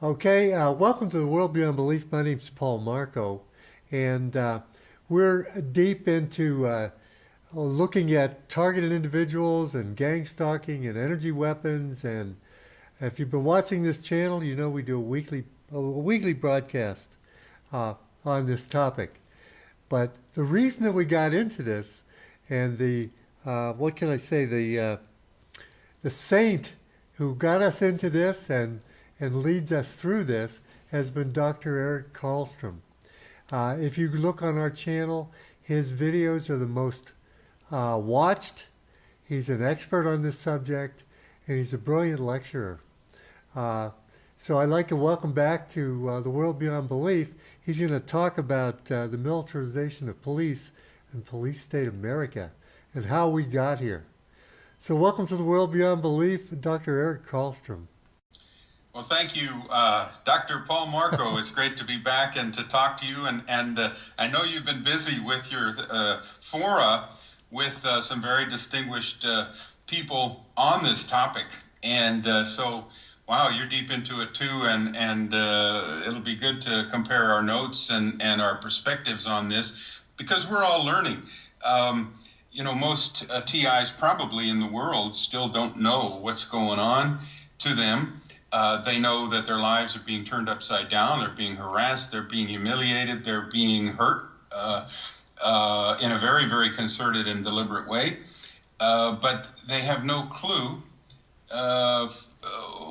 Okay, welcome to the World Beyond Belief. My name's Paul Marco, and we're deep into looking at targeted individuals and gang stalking and energy weapons. And if you've been watching this channel, you know we do a weekly broadcast on this topic. But the reason that we got into this, and the what can I say, the saint who got us into this and leads us through this has been Dr. Eric Karlstrom. If you look on our channel, his videos are the most watched. He's an expert on this subject, and he's a brilliant lecturer. So I'd like to welcome back to the World Beyond Belief. He's going to talk about the militarization of police and police state America and how we got here. So welcome to the World Beyond Belief, Dr. Eric Karlstrom. Well, thank you, Dr. Paul Marco. It's great to be back and to talk to you. And I know you've been busy with your fora with some very distinguished people on this topic. And so, wow, you're deep into it too. And it'll be good to compare our notes and our perspectives on this because we're all learning. Most TIs probably in the world still don't know what's going on to them. They know that their lives are being turned upside down, they're being harassed, they're being humiliated, they're being hurt in a very, very concerted and deliberate way. But they have no clue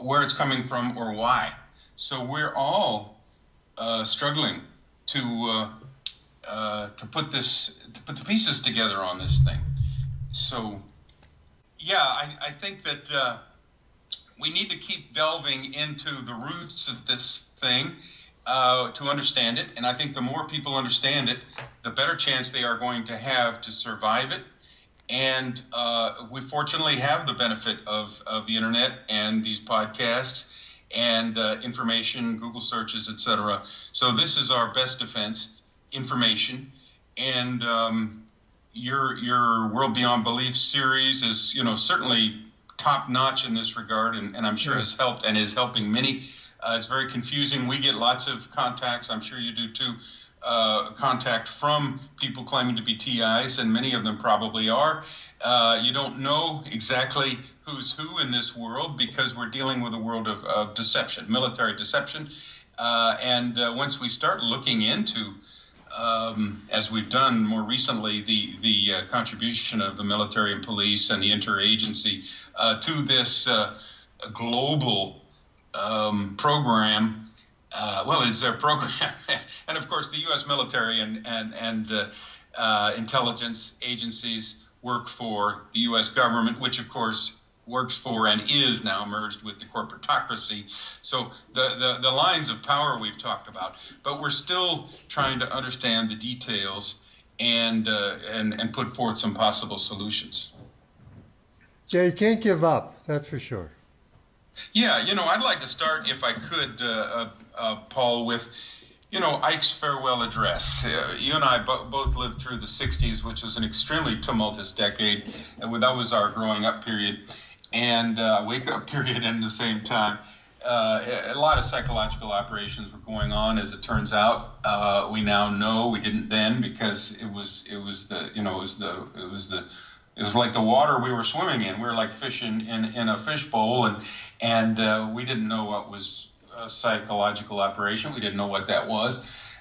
where it's coming from or why. So we're all struggling to put the pieces together on this thing. So, yeah, I think that we need to keep delving into the roots of this thing to understand it. And I think the more people understand it, the better chance they are going to have to survive it. And we fortunately have the benefit of the internet and these podcasts and information, Google searches, etc. So this is our best defense, information. And your World Beyond Belief series is, certainly top notch in this regard, and I'm sure has helped and is helping many. It's very confusing. We get lots of contacts, I'm sure you do too, contact from people claiming to be TIs, and many of them probably are. You don't know exactly who's who in this world because we're dealing with a world of deception, military deception. And once we start looking into as we've done more recently, the contribution of the military and police and the interagency to this global program. Well, it's their program, and of course, the U.S. military and intelligence agencies work for the U.S. government, which of course works for and is now merged with the corporatocracy. So the lines of power we've talked about, but we're still trying to understand the details and put forth some possible solutions. Yeah, you can't give up, that's for sure. Yeah, I'd like to start, if I could, Paul, with Ike's farewell address. You and I both lived through the 60s, which was an extremely tumultuous decade. That was our growing up period. And wake up period in the same time. A lot of psychological operations were going on, as it turns out. We now know, we didn't then, because it was like the water we were swimming in. We were like fish in a fishbowl, and we didn't know what was a psychological operation. We didn't know what that was.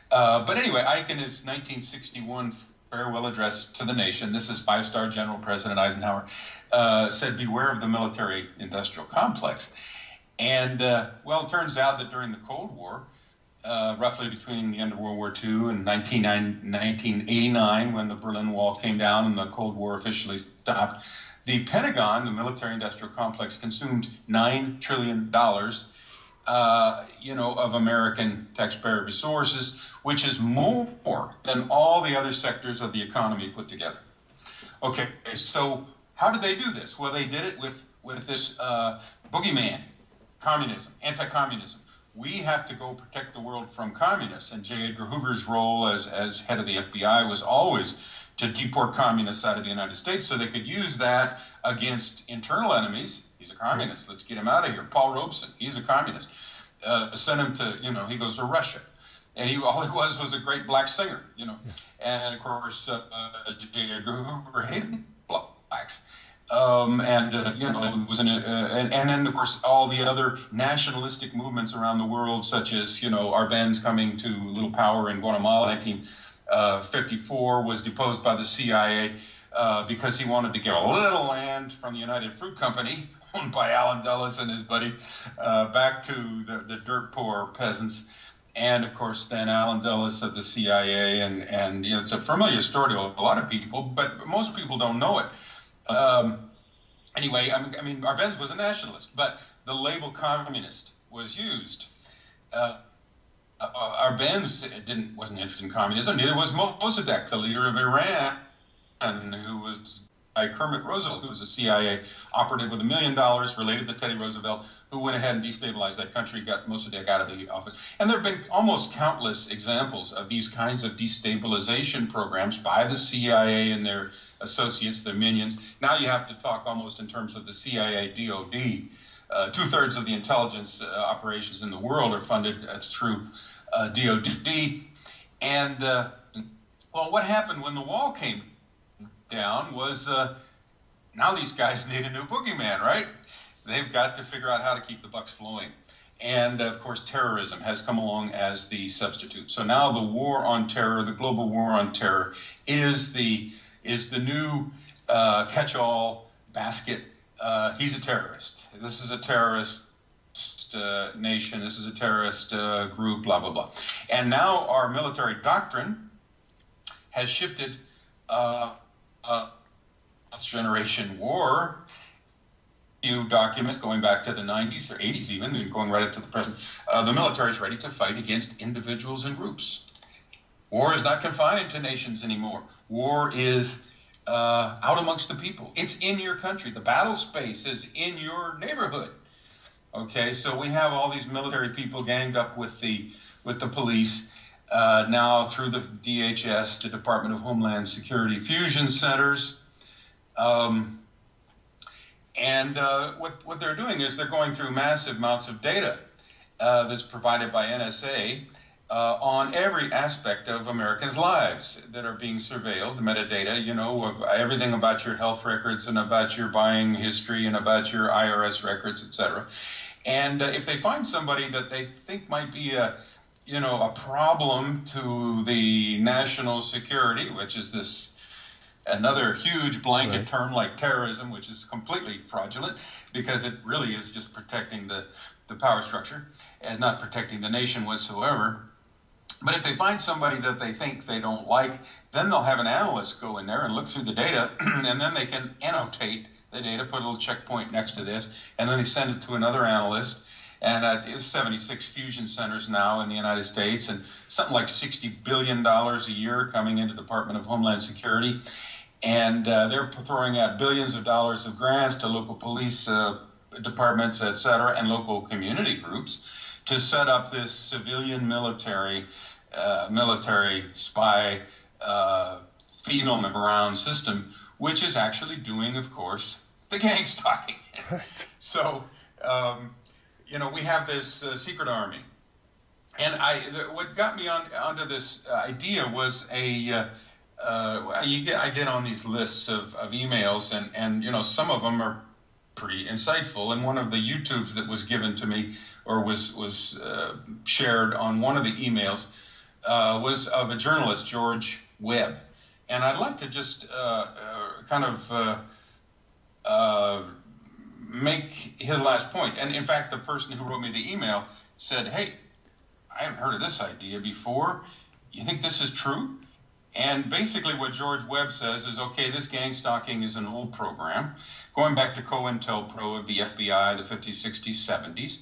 But anyway, Ike in his 1961 farewell address to the nation, this is five-star General President Eisenhower, said, "Beware of the military-industrial complex." And, well, it turns out that during the Cold War, roughly between the end of World War II and 1989, when the Berlin Wall came down and the Cold War officially stopped, the Pentagon, the military-industrial complex, consumed $9 trillion of American taxpayer resources, which is more than all the other sectors of the economy put together. Okay, so how did they do this? Well, they did it with this boogeyman, communism, anti-communism. We have to go protect the world from communists. And J. Edgar Hoover's role as head of the FBI was always to deport communists out of the United States so they could use that against internal enemies. He's a communist. Let's get him out of here. Paul Robeson, he's a communist. sent him to, he goes to Russia. And all he was a great black singer, And of course, J. Edgar Hoover hated blacks. It was and then of course all the other nationalistic movements around the world, such as Arbenz coming to little power in Guatemala, 1954, was deposed by the CIA because he wanted to get a little land from the United Fruit Company, owned by Allen Dulles and his buddies, back to the dirt poor peasants. And of course, then Allen Dulles of the CIA, and it's a familiar story to a lot of people, but most people don't know it. Anyway, I mean, Arbenz was a nationalist, but the label communist was used. Arbenz wasn't interested in communism. Neither was Mossadegh, the leader of Iran, who was by Kermit Roosevelt, who was a CIA operative with $1 million related to Teddy Roosevelt, who went ahead and destabilized that country, got Mossadegh out of the office. And there have been almost countless examples of these kinds of destabilization programs by the CIA and their associates, their minions. Now you have to talk almost in terms of the CIA DOD. Two-thirds of the intelligence operations in the world are funded through DOD. And, what happened when the wall came down was now these guys need a new boogeyman, right? They've got to figure out how to keep the bucks flowing. And, of course, terrorism has come along as the substitute. So now the war on terror, the global war on terror, is the new catch-all basket. He's a terrorist. This is a terrorist nation. This is a terrorist group, blah, blah, blah. And now our military doctrine has shifted generation war. Few documents going back to the 90s or 80s even, and going right up to the present. The military is ready to fight against individuals and groups. War is not confined to nations anymore. War is out amongst the people. It's in your country. The battle space is in your neighborhood. Okay, so we have all these military people ganged up with the police now through the DHS, the Department of Homeland Security fusion centers. What they're doing is they're going through massive amounts of data that's provided by NSA on every aspect of Americans' lives that are being surveilled, the metadata, of everything about your health records and about your buying history and about your IRS records, etc. And if they find somebody that they think might be a problem to the national security, which is this another huge blanket term like terrorism, which is completely fraudulent because it really is just protecting the power structure and not protecting the nation whatsoever. But if they find somebody that they think they don't like, then they'll have an analyst go in there and look through the data, and then they can annotate the data, put a little checkpoint next to this, and then they send it to another analyst. And there's 76 fusion centers now in the United States, and something like $60 billion a year coming into the Department of Homeland Security. And they're throwing out billions of dollars of grants to local police departments, et cetera, and local community groups to set up this civilian military spy phenome around system, which is actually doing, of course, the gang stalking. Right. So, we have this secret army. And what got me onto this idea was I get on these lists of emails, and some of them are pretty insightful. And one of the YouTubes that was given to me, or was shared on one of the emails, was of a journalist, George Webb. And I'd like to just make his last point. And in fact, the person who wrote me the email said, "Hey, I haven't heard of this idea before. You think this is true?" And basically what George Webb says is, okay, this gang stalking is an old program, going back to COINTELPRO of the FBI, the 50s, 60s, 70s,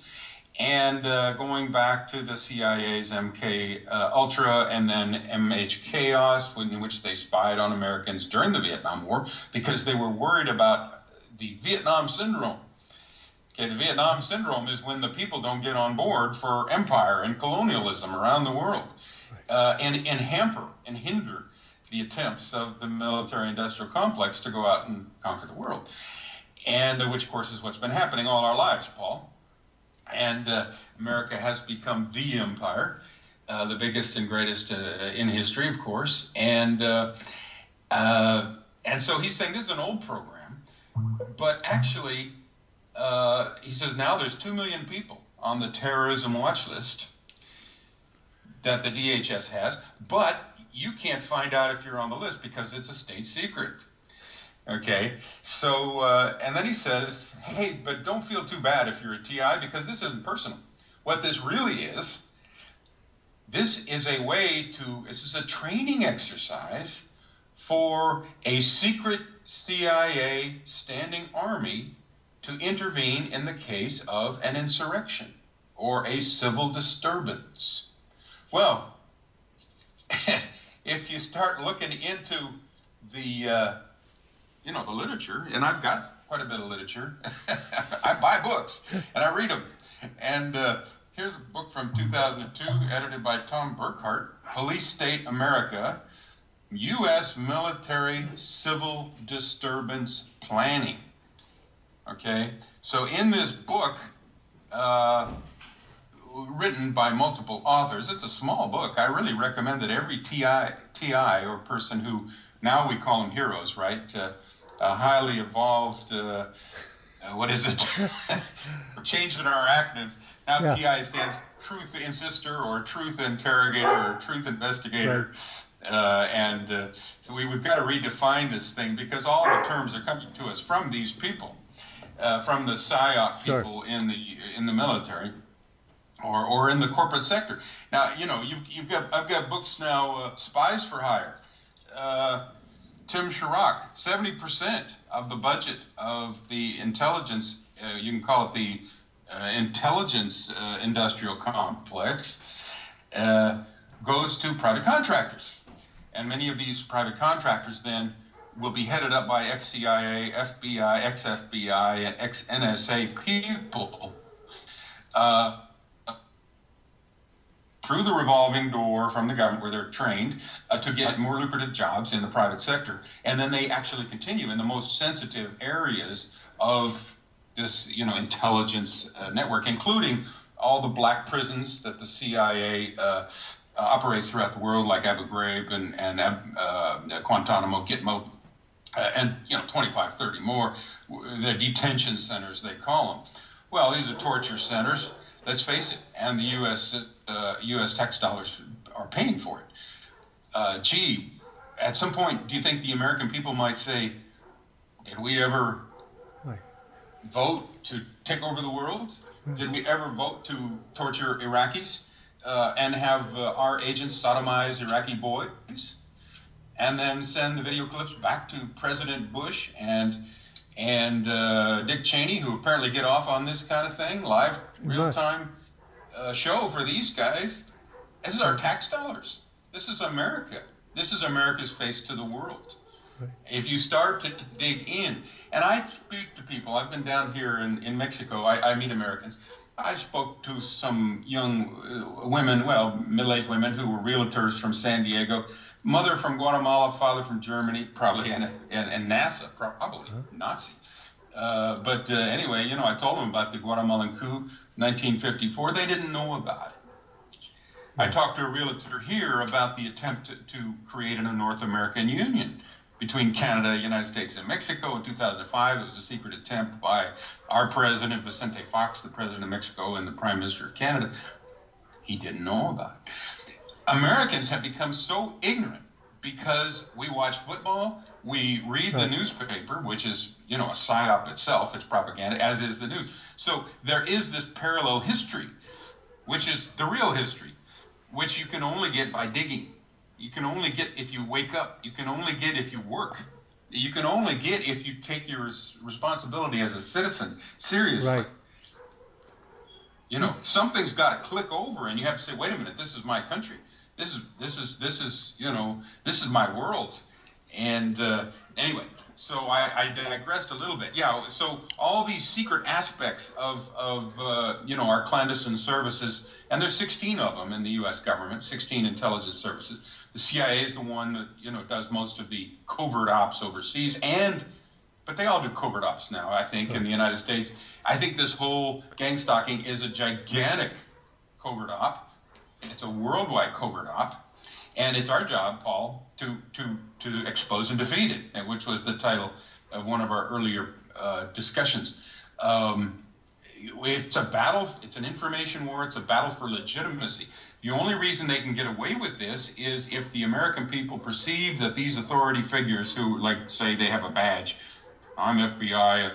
and going back to the CIA's MK Ultra and then MH Chaos, in which they spied on Americans during the Vietnam War because they were worried about the Vietnam Syndrome. Okay, the Vietnam Syndrome is when the people don't get on board for empire and colonialism around the world, and hamper and hinder the attempts of the military-industrial complex to go out and conquer the world, and which, of course, is what's been happening all our lives, Paul. And America has become the empire, the biggest and greatest in history, of course. And so he's saying this is an old program, but actually, he says now there's 2 million people on the terrorism watch list that the DHS has, but you can't find out if you're on the list because it's a state secret. Okay, so, and then he says, hey, but don't feel too bad if you're a TI because this isn't personal. What this really is, this is a training exercise for a secret CIA standing army to intervene in the case of an insurrection or a civil disturbance. Well, if you start looking into the literature, and I've got quite a bit of literature. I buy books and I read them. And here's a book from 2002, edited by Tom Burkhart, Police State America, U.S. Military Civil Disturbance Planning. Okay, so in this book, written by multiple authors, it's a small book. I really recommend that every TI or person who, now we call them heroes, right? Highly evolved, what is it? We're changing our acronyms. Now TI stands Truth Insister or Truth Interrogator or Truth Investigator. Right. So we've got to redefine this thing because all the terms are coming to us from these people, from the PSYOP people in the military or in the corporate sector. Now, I've got books now, Spies for Hire. Tim Chirac, 70% of the budget of the intelligence, you can call it the intelligence industrial complex, goes to private contractors. And many of these private contractors then will be headed up by ex-CIA, FBI, ex-FBI, and ex-NSA people through the revolving door from the government where they're trained to get more lucrative jobs in the private sector. And then they actually continue in the most sensitive areas of this, intelligence network, including all the black prisons that the CIA operates throughout the world, like Abu Ghraib and Guantanamo, Gitmo, and 25, 30 more. They're detention centers, they call them. Well, these are torture centers. Let's face it, and the U.S. tax dollars are paying for it. Gee, at some point, do you think the American people might say, did we ever vote to take over the world? Did we ever vote to torture Iraqis and have our agents sodomize Iraqi boys? And then send the video clips back to President Bush and Dick Cheney, who apparently get off on this kind of thing, live, real-time show for these guys. This is our tax dollars. This is America. This is America's face to the world. Right. If you start to dig in, and I speak to people, I've been down here in Mexico, I meet Americans. I spoke to some young women, middle-aged women who were realtors from San Diego, mother from Guatemala, father from Germany, probably, and NASA, probably, Nazi. But anyway, I told them about the Guatemalan coup, 1954. They didn't know about it. I talked to a realtor here about the attempt to create a North American Union between Canada, United States, and Mexico in 2005. It was a secret attempt by our president, Vicente Fox, the president of Mexico, and the prime minister of Canada. He didn't know about it. Americans have become so ignorant because we watch football, we read the newspaper, which is, a psyop itself, it's propaganda, as is the news. So there is this parallel history, which is the real history, which you can only get by digging. You can only get if you wake up. You can only get if you work. You can only get if you take your responsibility as a citizen seriously. Right. Something's got to click over, and you have to say, "Wait a minute, this is my country. This is my world." And anyway, so I digressed a little bit. Yeah. So all these secret aspects of our clandestine services, and there's 16 of them in the U.S. government, 16 intelligence services. The CIA is the one that does most of the covert ops overseas, and but they all do covert ops now, I think, in the United States. I think this whole gang stalking is a gigantic covert op. It's a worldwide covert op. And it's our job, Paul, to expose and defeat it, and which was the title of one of our earlier discussions. It's a battle. It's an information war. It's a battle for legitimacy. The only reason they can get away with this is if the American people perceive that these authority figures who, like, say they have a badge, I'm FBI,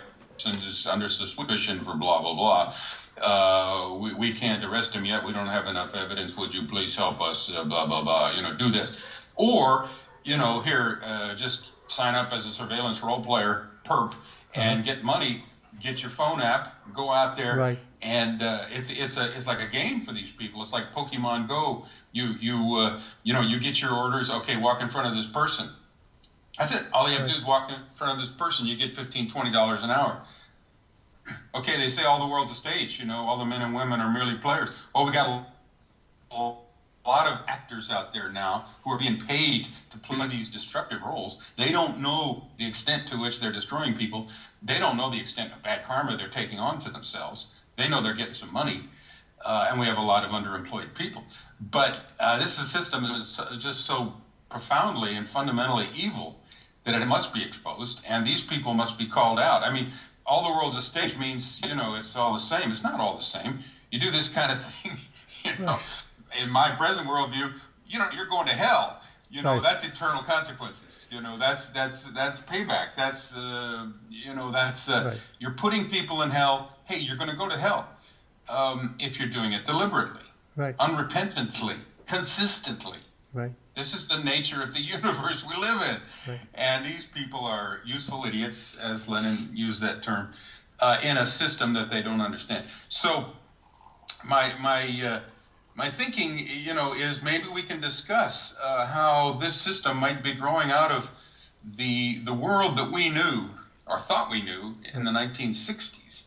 and is under suspicion for blah, blah, blah. We can't arrest him yet. We don't have enough evidence. Would you please help us, blah, blah, blah, do this. Or, here, just sign up as a surveillance role player, perp, and get money. Get your phone app, go out there, right. And it's like a game for these people. It's like Pokemon Go. You get your orders. Okay, walk in front of this person. That's it. All you have to do is walk in front of this person. You get $15, $20 an hour. Okay, they say all the world's a stage. All the men and women are merely players. Well, we got a lot of actors out there now who are being paid to play these destructive roles. They don't know the extent to which they're destroying people. They don't know the extent of bad karma they're taking on to themselves. They know they're getting some money, and we have a lot of underemployed people. But this system is just so profoundly and fundamentally evil that it must be exposed, and these people must be called out. I mean, all the world's a stage means, it's all the same. It's not all the same. You do this kind of thing, in my present worldview, you're going to hell. Right. That's eternal consequences. That's payback. That's right. You're putting people in hell. Hey, you're going to go to hell if you're doing it deliberately, right, unrepentantly, consistently. Right. This is the nature of the universe we live in, right. And these people are useful idiots, as Lenin used that term, in a system that they don't understand. So, my thinking, is maybe we can discuss how this system might be growing out of the world that we knew or thought we knew in the 1960s,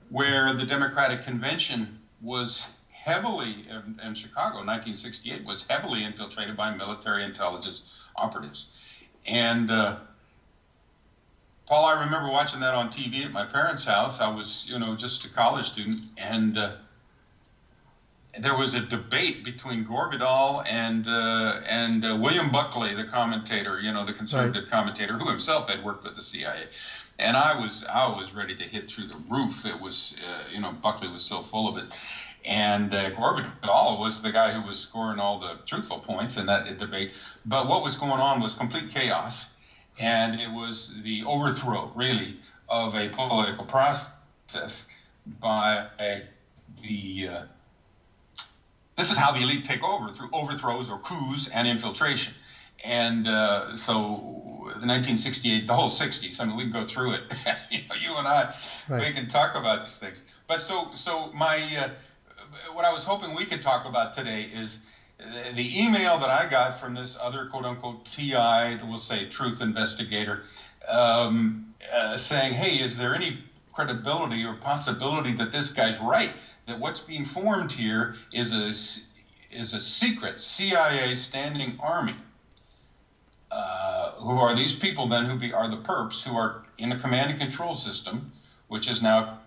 where the Democratic Convention was heavily, in Chicago, 1968, was heavily infiltrated by military intelligence operatives. And Paul, I remember watching that on TV at my parents' house. I was, just a college student, and there was a debate between Gore Vidal and William Buckley, the commentator, the conservative right. commentator, who himself had worked with the CIA. And I was ready to hit through the roof. It was, Buckley was so full of it. And Gore Vidal was the guy who was scoring all the truthful points in that debate. But what was going on was complete chaos. And it was the overthrow, really, of a political process by the... This is how the elite take over, through overthrows or coups and infiltration. And so the 1968, the whole 60s, I mean, we can go through it. You and I, right. We can talk about these things. But so my, what I was hoping we could talk about today is the email that I got from this other quote-unquote TI, we'll say truth investigator, saying, hey, is there any credibility or possibility that this guy's right, that what's being formed here is a secret CIA standing army. Who are these people then who are the perps who are in a command and control system, which is now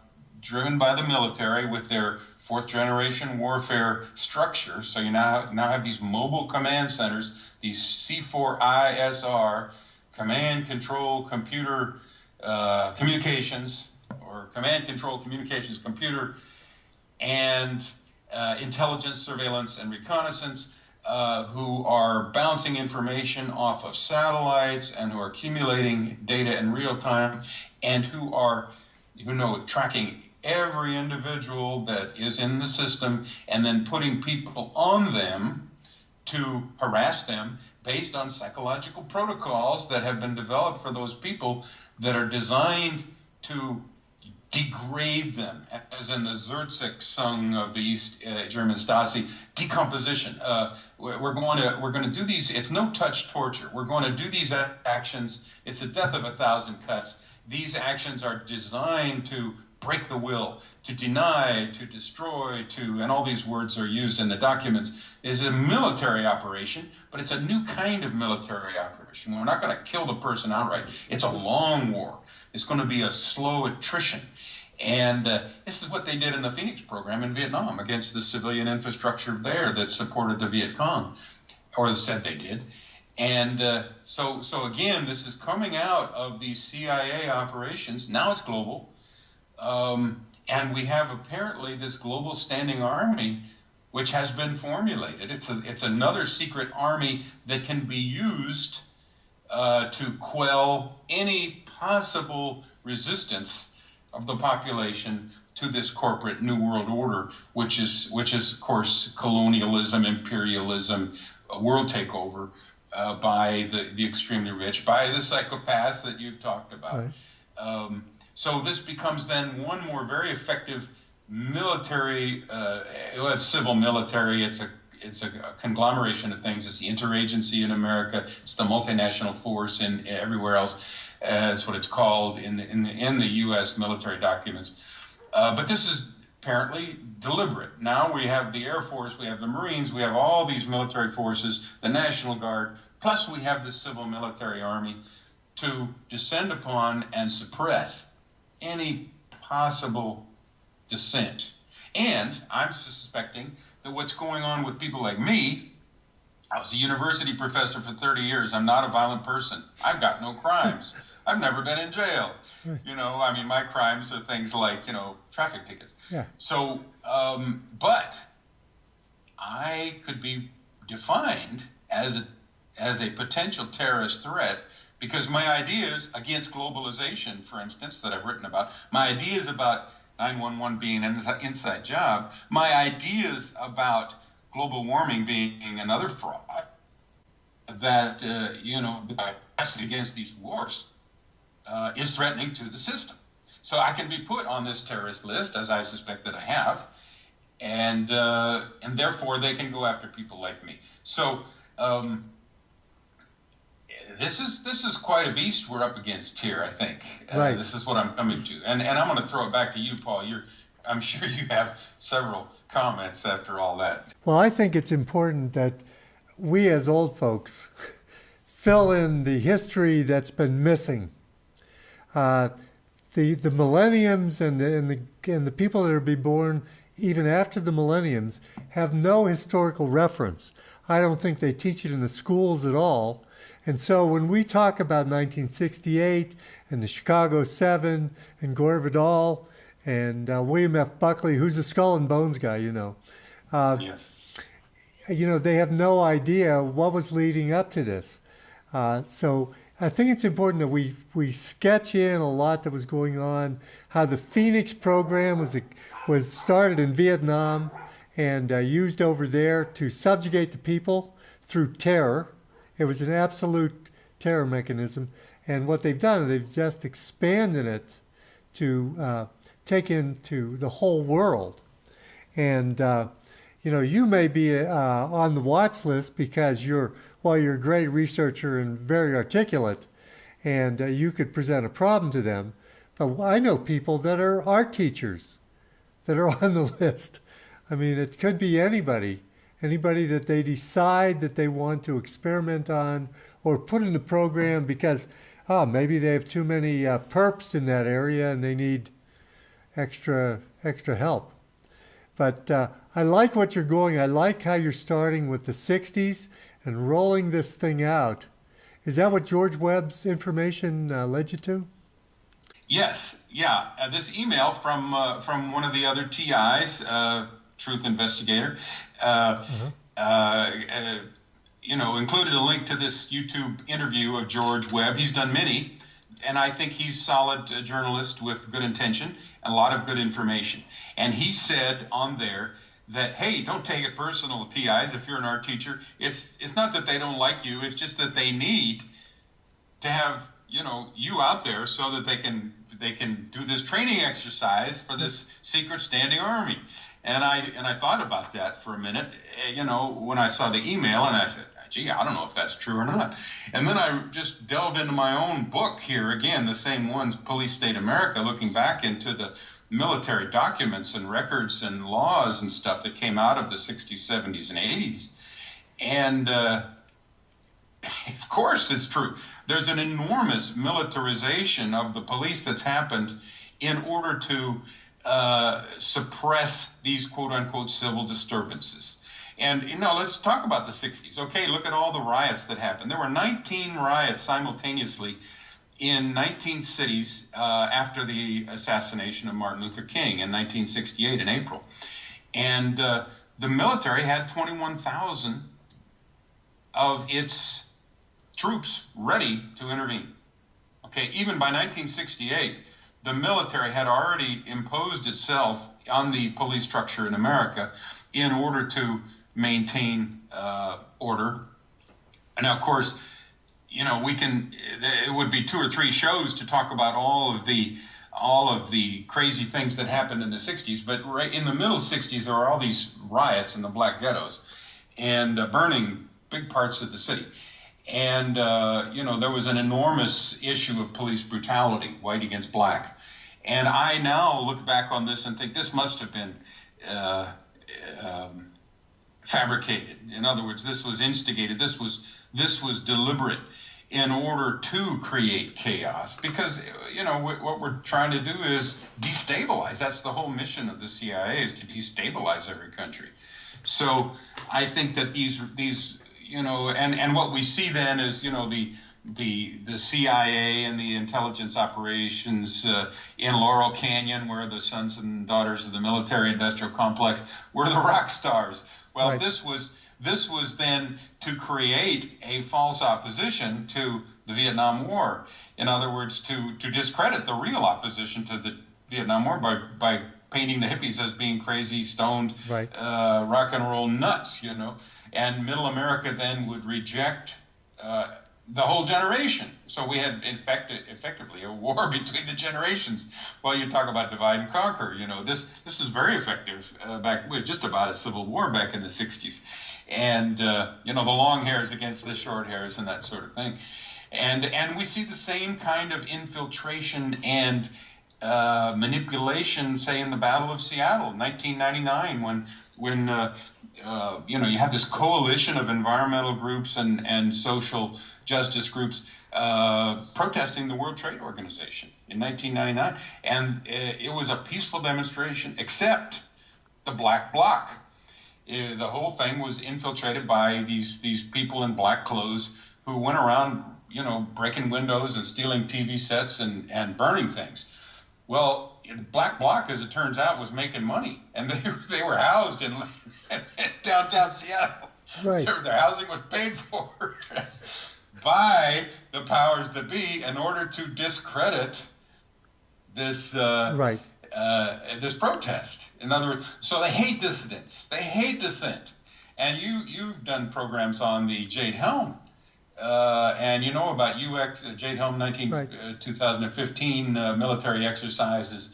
driven by the military with their fourth generation warfare structure. So you now have these mobile command centers, these C4ISR, command control computer communications, or command control communications computer, and intelligence, surveillance, and reconnaissance, who are bouncing information off of satellites and who are accumulating data in real time, and who know tracking every individual that is in the system and then putting people on them to harass them based on psychological protocols that have been developed for those people that are designed to degrade them, as in the Zurzik song of the East German Stasi, decomposition. We're going to do these. It's no touch torture. We're going to do these actions. It's a death of 1,000 cuts. These actions are designed to break the will, to deny, to destroy, and all these words are used in the documents, is a military operation, but it's a new kind of military operation. We're not going to kill the person outright. It's a long war. It's going to be a slow attrition. And this is what they did in the Phoenix program in Vietnam against the civilian infrastructure there that supported the Viet Cong, or said they did. And so again, this is coming out of these CIA operations. Now it's global. And we have apparently this global standing army which has been formulated. It's another secret army that can be used to quell any possible resistance of the population to this corporate New World Order, which is of course colonialism, imperialism, world takeover by the extremely rich, by the psychopaths that you've talked about. Right. So this becomes then one more very effective military, it's civil military. It's a conglomeration of things. It's the interagency in America. It's the multinational force in everywhere else. That's what it's called in the U.S. military documents. But this is apparently deliberate. Now we have the Air Force, we have the Marines, we have all these military forces, the National Guard, plus we have the civil military army to descend upon and suppress any possible dissent. And I'm suspecting that what's going on with people like me, I was a university professor for 30 years. I'm not a violent person. I've got no crimes. I've never been in jail. You know, I mean, my crimes are things like, traffic tickets. Yeah. So, but I could be defined as a potential terrorist threat because my ideas against globalization, for instance, that I've written about, my ideas about 911 being an inside job, my ideas about global warming being another fraud, that, the capacity against these wars is threatening to the system. So I can be put on this terrorist list, as I suspect that I have, and therefore they can go after people like me. So this is quite a beast we're up against here, I think. Right. This is what I'm coming to. And I'm going to throw it back to you, Paul. I'm sure you have several comments after all that. Well, I think it's important that we as old folks fill in the history that's been missing. The millenniums and the people that are be born even after the millenniums have no historical reference. I don't think they teach it in the schools at all. And so when we talk about 1968 and the Chicago 7 and Gore Vidal and William F. Buckley, who's a skull and bones guy, yes. They have no idea what was leading up to this. So I think it's important that we sketch in a lot that was going on, how the Phoenix program was started in Vietnam and used over there to subjugate the people through terror. It was an absolute terror mechanism. And what they've done, they've just expanded it to take into the whole world. And, you may be on the watch list because you're a great researcher and very articulate, and you could present a problem to them. But I know people that are art teachers that are on the list. I mean, it could be anybody that they decide that they want to experiment on or put in the program because, maybe they have too many perps in that area and they need extra help. But I like what you're going. I like how you're starting with the 60s and rolling this thing out. Is that what George Webb's information led you to? Yes. Yeah. This email from one of the other TIs, Truth Investigator, included a link to this YouTube interview of George Webb. He's done many, and I think he's a solid journalist with good intention and a lot of good information. And he said on there that, hey, don't take it personal, TIs, if you're an art teacher. It's not that they don't like you. It's just that they need to have, you out there so that they can do this training exercise for this secret standing army. And I thought about that for a minute, when I saw the email, and I said, gee, I don't know if that's true or not. And then I just delved into my own book here, again, the same ones, Police State America, looking back into the military documents and records and laws and stuff that came out of the 60s, 70s, and 80s. And of course it's true. There's an enormous militarization of the police that's happened in order to suppress these quote-unquote civil disturbances. And, let's talk about the 60s. Okay, look at all the riots that happened. There were 19 riots simultaneously in 19 cities after the assassination of Martin Luther King in 1968 in April. And the military had 21,000 of its troops ready to intervene. Okay, even by 1968, the military had already imposed itself on the police structure in America in order to maintain order. And now, of course, it would be 2 or 3 shows to talk about all of the crazy things that happened in the 60s. But right in the middle 60s, there were all these riots in the black ghettos and burning big parts of the city. And, there was an enormous issue of police brutality, white against black. And I now look back on this and think this must have been fabricated. In other words, this was instigated. This was deliberate in order to create chaos. Because, what we're trying to do is destabilize. That's the whole mission of the CIA, is to destabilize every country. So I think that these and what we see then is, the CIA and the intelligence operations in Laurel Canyon, where the sons and daughters of the military-industrial complex were the rock stars. Well, right. This was then to create a false opposition to the Vietnam War. In other words, to discredit the real opposition to the Vietnam War by painting the hippies as being crazy, stoned, right. Rock and roll nuts, And Middle America then would reject the whole generation. So we had effectively a war between the generations. Well, you talk about divide and conquer. This is very effective. It was just about a civil war back in the 60s. And, the long hairs against the short hairs and that sort of thing. And we see the same kind of infiltration and manipulation, say, in the Battle of Seattle, 1999, when you have this coalition of environmental groups and social justice groups protesting the World Trade Organization in 1999. And it was a peaceful demonstration, except the Black Bloc. The whole thing was infiltrated by these people in black clothes who went around, breaking windows and stealing TV sets and burning things. Well, the Black Bloc, as it turns out, was making money, and they were housed in downtown Seattle. Right. Their housing was paid for by the powers that be in order to discredit this this protest. In other words, so they hate dissidents. They hate dissent. And you've done programs on the Jade Helm. And you know about Jade Helm 2015 military exercises,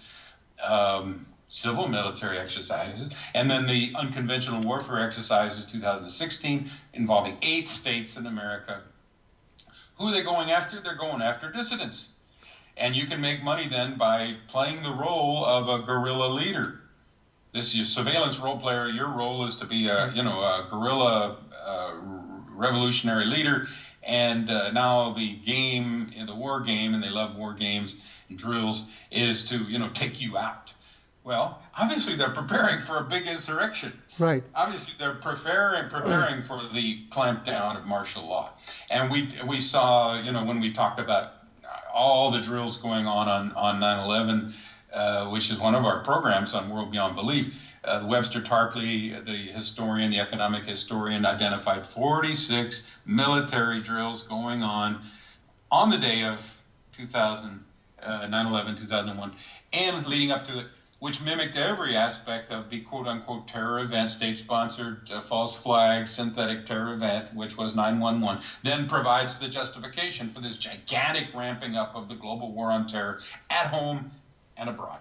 civil military exercises, and then the unconventional warfare exercises 2016 involving 8 states in America. Who are they going after? They're going after dissidents. And you can make money then by playing the role of a guerrilla leader. This is your surveillance role player. Your role is to be a guerrilla revolutionary leader. And now the game, the war game, and they love war games and drills, is to, take you out. Well, obviously they're preparing for a big insurrection. Right. Obviously they're preparing for the clampdown of martial law. And we saw, when we talked about all the drills going on 9/11, which is one of our programs on World Beyond Belief, Webster Tarpley, the historian, the economic historian, identified 46 military drills going on the day of 9/11, 2001, and leading up to it, which mimicked every aspect of the quote-unquote terror event, state-sponsored false flag, synthetic terror event, which was 9/11, then provides the justification for this gigantic ramping up of the global war on terror at home and abroad.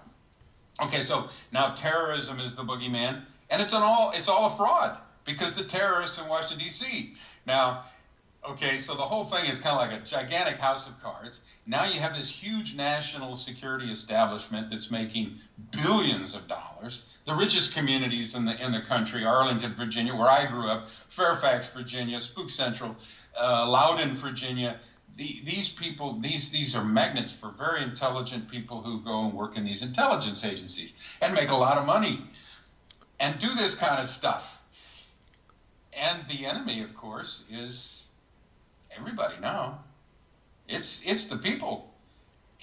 Okay, so now terrorism is the boogeyman, and it's all a fraud, because the terrorists in Washington, D.C. Now, Okay, so the whole thing is kind of like a gigantic house of cards. Now you have this huge national security establishment that's making billions of dollars. The richest communities in the country, Arlington, Virginia, where I grew up, Fairfax, Virginia, Spook Central, Loudoun, Virginia. These people, these are magnets for very intelligent people who go and work in these intelligence agencies and make a lot of money and do this kind of stuff. And the enemy, of course, is everybody now. It's the people.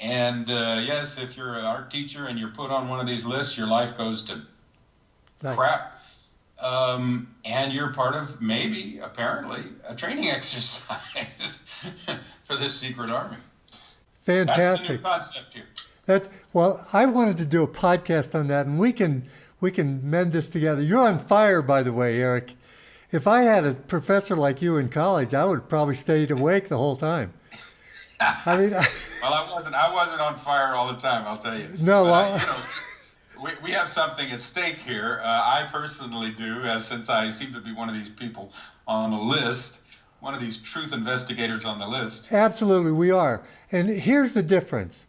And yes, if you're an art teacher and you're put on one of these lists, your life goes to crap. And you're part of maybe, apparently, a training exercise for this secret army. Fantastic. That's the new concept here. Well, I wanted to do a podcast on that, and we can mend this together. You're on fire, by the way, Eric. If I had a professor like you in college, I would probably stayed awake the whole time. I mean, well, I wasn't on fire all the time, I'll tell you. No, we have something at stake here. I personally do, since I seem to be one of these people on the list, one of these truth investigators on the list. Absolutely, we are. And here's the difference.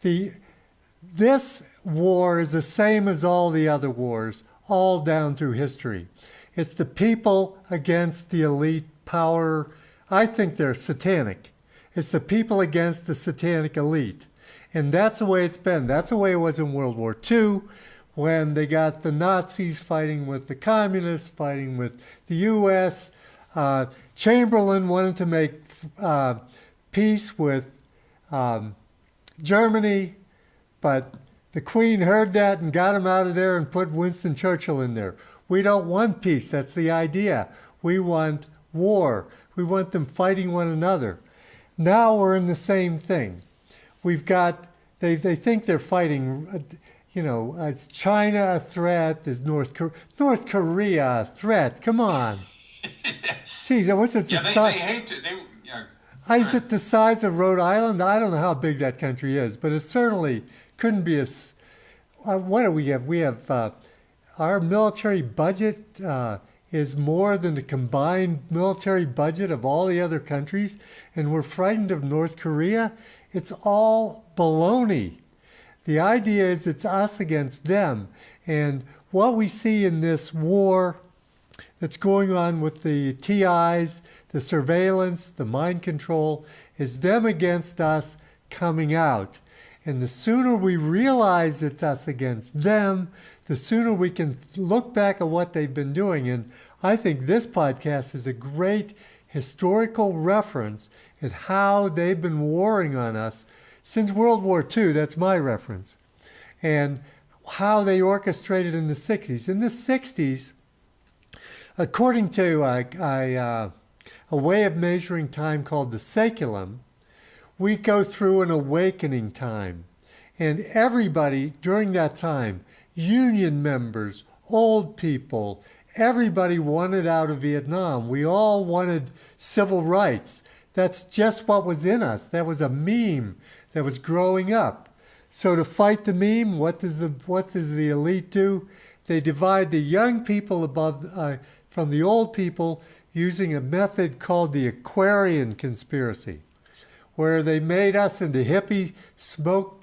This war is the same as all the other wars, all down through history. It's the people against the elite power. I think they're satanic. It's the people against the satanic elite. And that's the way it's been. That's the way it was in World War II, when they got the Nazis fighting with the communists, fighting with the U.S. Chamberlain wanted to make peace with Germany, but the Queen heard that and got him out of there and put Winston Churchill in there. We don't want peace. That's the idea. We want war. We want them fighting one another. Now we're in the same thing. We've got, they think they're fighting, it's China a threat, is North Korea a threat. Come on. Geez, what's it? Yeah, they hate to, is it the size of Rhode Island? I don't know how big that country is, but it certainly couldn't be what do we have? We have, our military budget is more than the combined military budget of all the other countries, and we're frightened of North Korea. It's all baloney. The idea is it's us against them. And what we see in this war that's going on with the TIs, the surveillance, the mind control, is them against us coming out. And the sooner we realize it's us against them, the sooner we can look back at what they've been doing. And I think this podcast is a great historical reference at how they've been warring on us since World War II. That's my reference. And how they orchestrated in the 60s. In the 60s, according to a way of measuring time called the saculum, we go through an awakening time. And everybody during that time, union members, old people, everybody wanted out of Vietnam. We all wanted civil rights. That's just what was in us. That was a meme that was growing up. So to fight the meme, what does the elite do? They divide the young people from the old people using a method called the Aquarian conspiracy, where they made us into hippie dope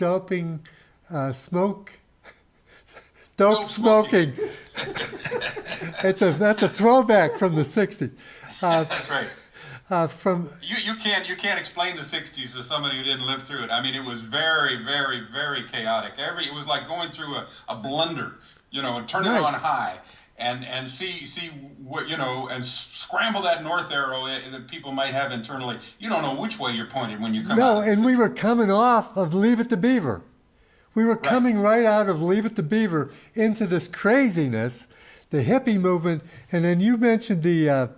smoking. That's a throwback from the 60s. That's right. From you can't explain the 60s to somebody who didn't live through it. I mean, it was very, very, very chaotic. It was like going through a blender, and turn it on high and see what, and scramble that north arrow that people might have internally. You don't know which way you're pointed when you come out. No, and we were coming off of Leave It to Beaver. We were coming right out of Leave It to Beaver into this craziness, the hippie movement, and then you mentioned the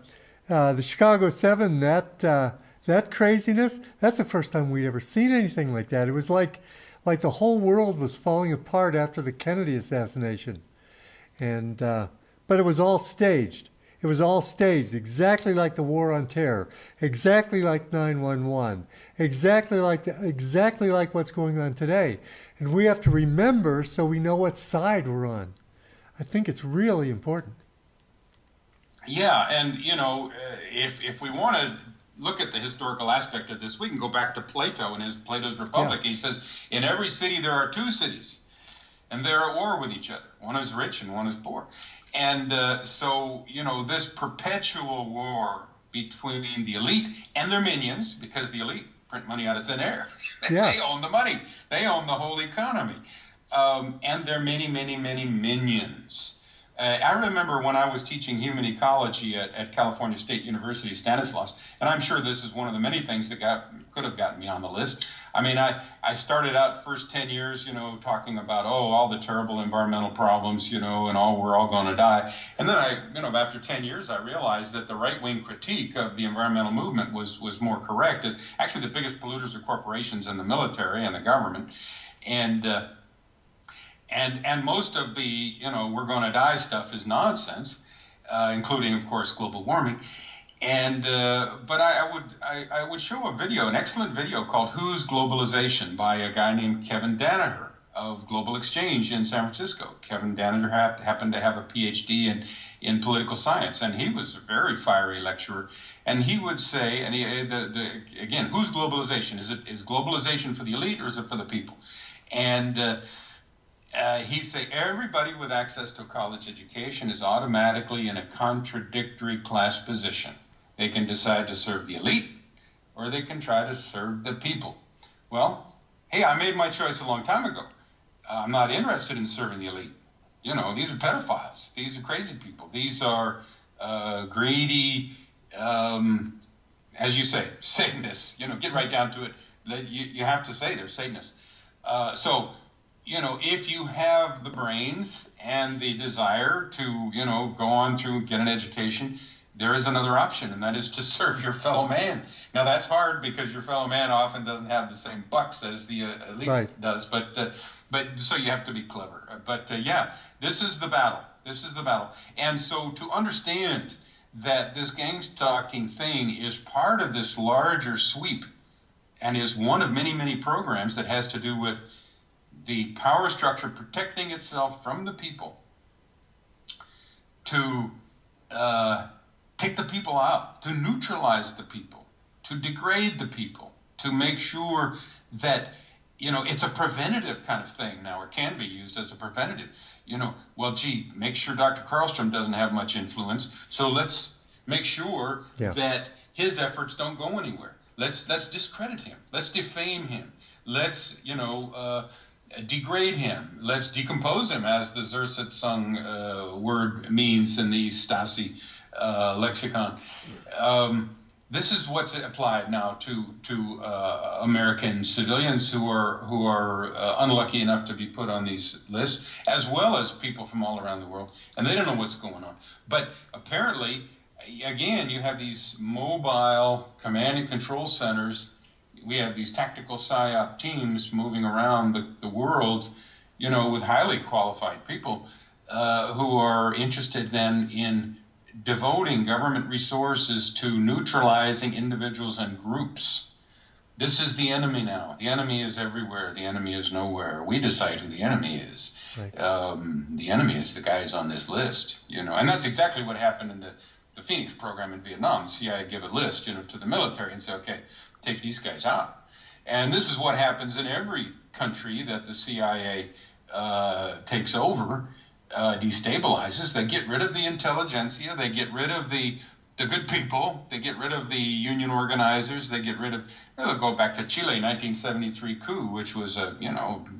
Chicago 7, that craziness. That's the first time we'd ever seen anything like that. It was like the whole world was falling apart after the Kennedy assassination, and but it was all staged. It was all staged, exactly like the War on Terror, exactly like 9/11, exactly like what's going on today. And we have to remember so we know what side we're on. I think it's really important. Yeah, and if we want to look at the historical aspect of this, we can go back to Plato and Plato's Republic. Yeah. He says, in every city there are two cities, and they're at war with each other. One is rich and one is poor. And so, this perpetual war between the elite and their minions, because the elite print money out of thin air. Yeah. They own the money. They own the whole economy. And their many, many, many minions. I remember when I was teaching human ecology at California State University, Stanislaus, and I'm sure this is one of the many things that could have gotten me on the list. I mean, I started out the first 10 years, talking about, all the terrible environmental problems, and we're all going to die. And then after 10 years, I realized that the right-wing critique of the environmental movement was more correct. Actually, the biggest polluters are corporations and the military and the government. And most of the, we're going to die stuff is nonsense, including, of course, global warming. And but I would show a video, an excellent video called "Who's Globalization" by a guy named Kevin Danaher of Global Exchange in San Francisco. Kevin Danaher happened to have a PhD in political science, and he was a very fiery lecturer. And he would say, and again, who's globalization? Is globalization for the elite or is it for the people? And he'd say everybody with access to a college education is automatically in a contradictory class position. They can decide to serve the elite, or they can try to serve the people. Well, hey, I made my choice a long time ago. I'm not interested in serving the elite. These are pedophiles. These are crazy people. These are greedy, as you say, Satanists. Get right down to it. You have to say they're Satanists. So, if you have the brains and the desire to, go on through, get an education, there is another option, and that is to serve your fellow man. Now, that's hard because your fellow man often doesn't have the same bucks as the elite does, but so you have to be clever. But yeah, this is the battle. This is the battle. And so to understand that this gang stalking thing is part of this larger sweep and is one of many, many programs that has to do with the power structure protecting itself from the people to take the people out, to neutralize the people, to degrade the people, to make sure that, it's a preventative kind of thing now, or can be used as a preventative. Make sure Dr. Karlstrom doesn't have much influence, so let's make sure that his efforts don't go anywhere. Let's discredit him. Let's defame him. Let's, degrade him. Let's decompose him, as the Zerset word means in the Stasi lexicon. This is what's applied now to American civilians who are unlucky enough to be put on these lists, as well as people from all around the world, and they don't know what's going on. But apparently, again, you have these mobile command and control centers. We have these tactical PSYOP teams moving around the world, with highly qualified people who are interested then in devoting government resources to neutralizing individuals and groups. This is the enemy now. The enemy is everywhere. The enemy is nowhere. We decide who the enemy is. Right. The enemy is the guys on this list, and that's exactly what happened in the Phoenix program in Vietnam. The CIA give a list, to the military and say, okay, take these guys out. And this is what happens in every country that the CIA takes over, destabilizes. They get rid of the intelligentsia. They get rid of the good people. They get rid of the union organizers. They get rid of, they'll go back to Chile, 1973 coup, which was a,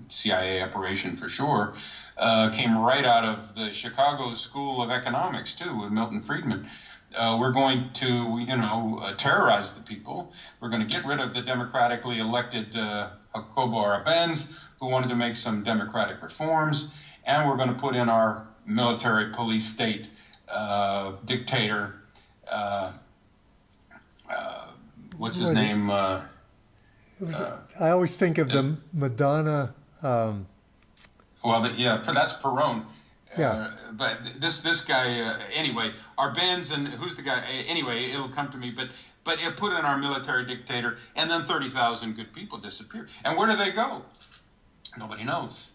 CIA operation for sure. Came right out of the Chicago School of Economics, too, with Milton Friedman. We're going to, terrorize the people. We're going to get rid of the democratically elected Jacobo Arbenz, who wanted to make some democratic reforms. And we're going to put in our military police state dictator, what's his name? I always think of the Madonna. That's Perón. Yeah. But this guy, anyway, Arbenz, and who's the guy? Anyway, it'll come to me. But it put in our military dictator, and then 30,000 good people disappear. And where do they go? Nobody knows.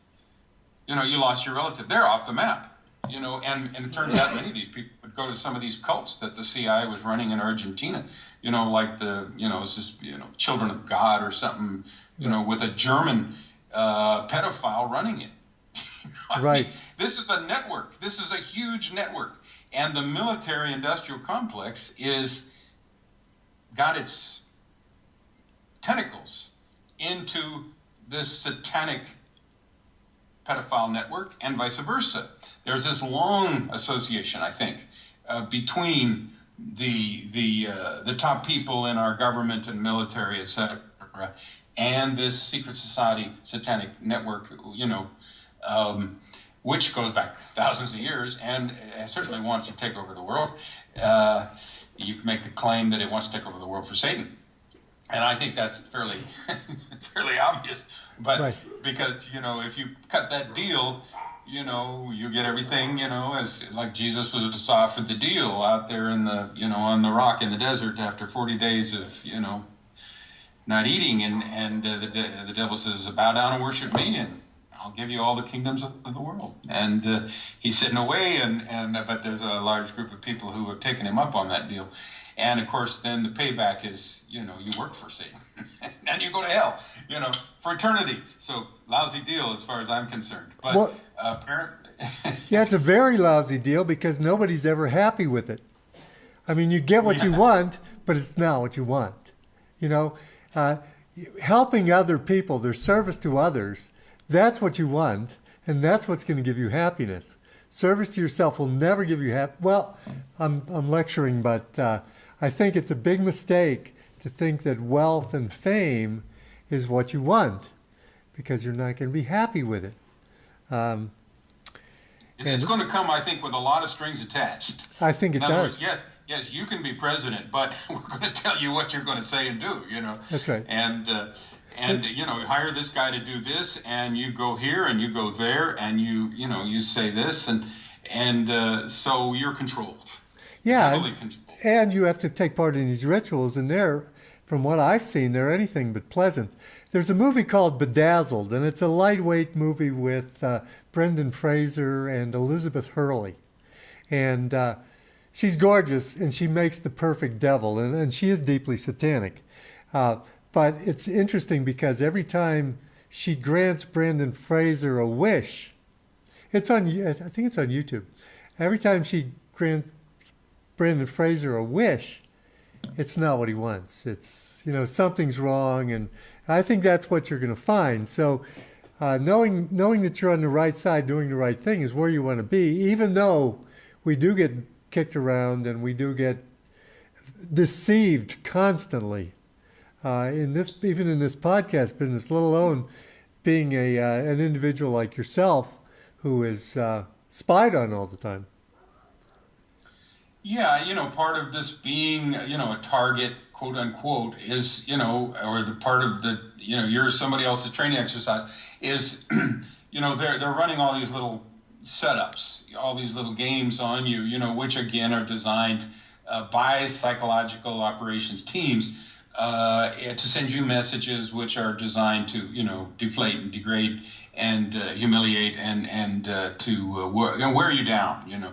You lost your relative. They're off the map. And it turns out many of these people go to some of these cults that the CIA was running in Argentina, like it's just, Children of God or something, with a German pedophile running it. Right. This is a network. This is a huge network. And the military-industrial complex got its tentacles into this satanic pedophile network and vice versa. There's this long association, I think, between the top people in our government and military, et cetera, and this secret society satanic network, which goes back thousands of years and certainly wants to take over the world. You can make the claim that it wants to take over the world for Satan. And I think that's fairly obvious. But right. Because, if you cut that deal, you get everything, as like Jesus was offered the deal out there in the, on the rock in the desert after 40 days of, not eating. And the devil says, bow down and worship me, and I'll give you all the kingdoms of the world. And he's sitting away, but there's a large group of people who have taken him up on that deal. And of course, then the payback is, you work for Satan and you go to hell, for eternity. So lousy deal as far as I'm concerned. But apparently, yeah, it's a very lousy deal because nobody's ever happy with it. I mean, you get what you want, but it's not what you want. Helping other people, their service to others, that's what you want, and that's what's going to give you happiness. Service to yourself will never give you happiness. Well, I'm lecturing, but I think it's a big mistake to think that wealth and fame is what you want, because you're not going to be happy with it. It's going to come, I think, with a lot of strings attached. I think it does. In other words, yes, you can be president, but we're going to tell you what you're going to say and do. That's right. And hire this guy to do this, and you go here and you go there, and you say this, and so you're controlled. Yeah, heavily controlled. And you have to take part in these rituals, and from what I've seen, they're anything but pleasant. There's a movie called Bedazzled, and it's a lightweight movie with Brendan Fraser and Elizabeth Hurley. And she's gorgeous, and she makes the perfect devil, and she is deeply satanic. But it's interesting because every time she grants Brendan Fraser a wish, I think it's on YouTube. Every time she grants Brendan Fraser a wish, it's not what he wants. It's, something's wrong, and I think that's what you're going to find. So knowing that you're on the right side, doing the right thing is where you want to be, even though we do get kicked around and we do get deceived constantly. Even in this podcast business, let alone being an individual like yourself who is spied on all the time. Yeah, part of this being, a target, quote unquote, is, or the part of the, you're somebody else's training exercise is, they're running all these little setups, all these little games on you, which again are designed by psychological operations teams to send you messages which are designed to, deflate and degrade and humiliate and to wear you down,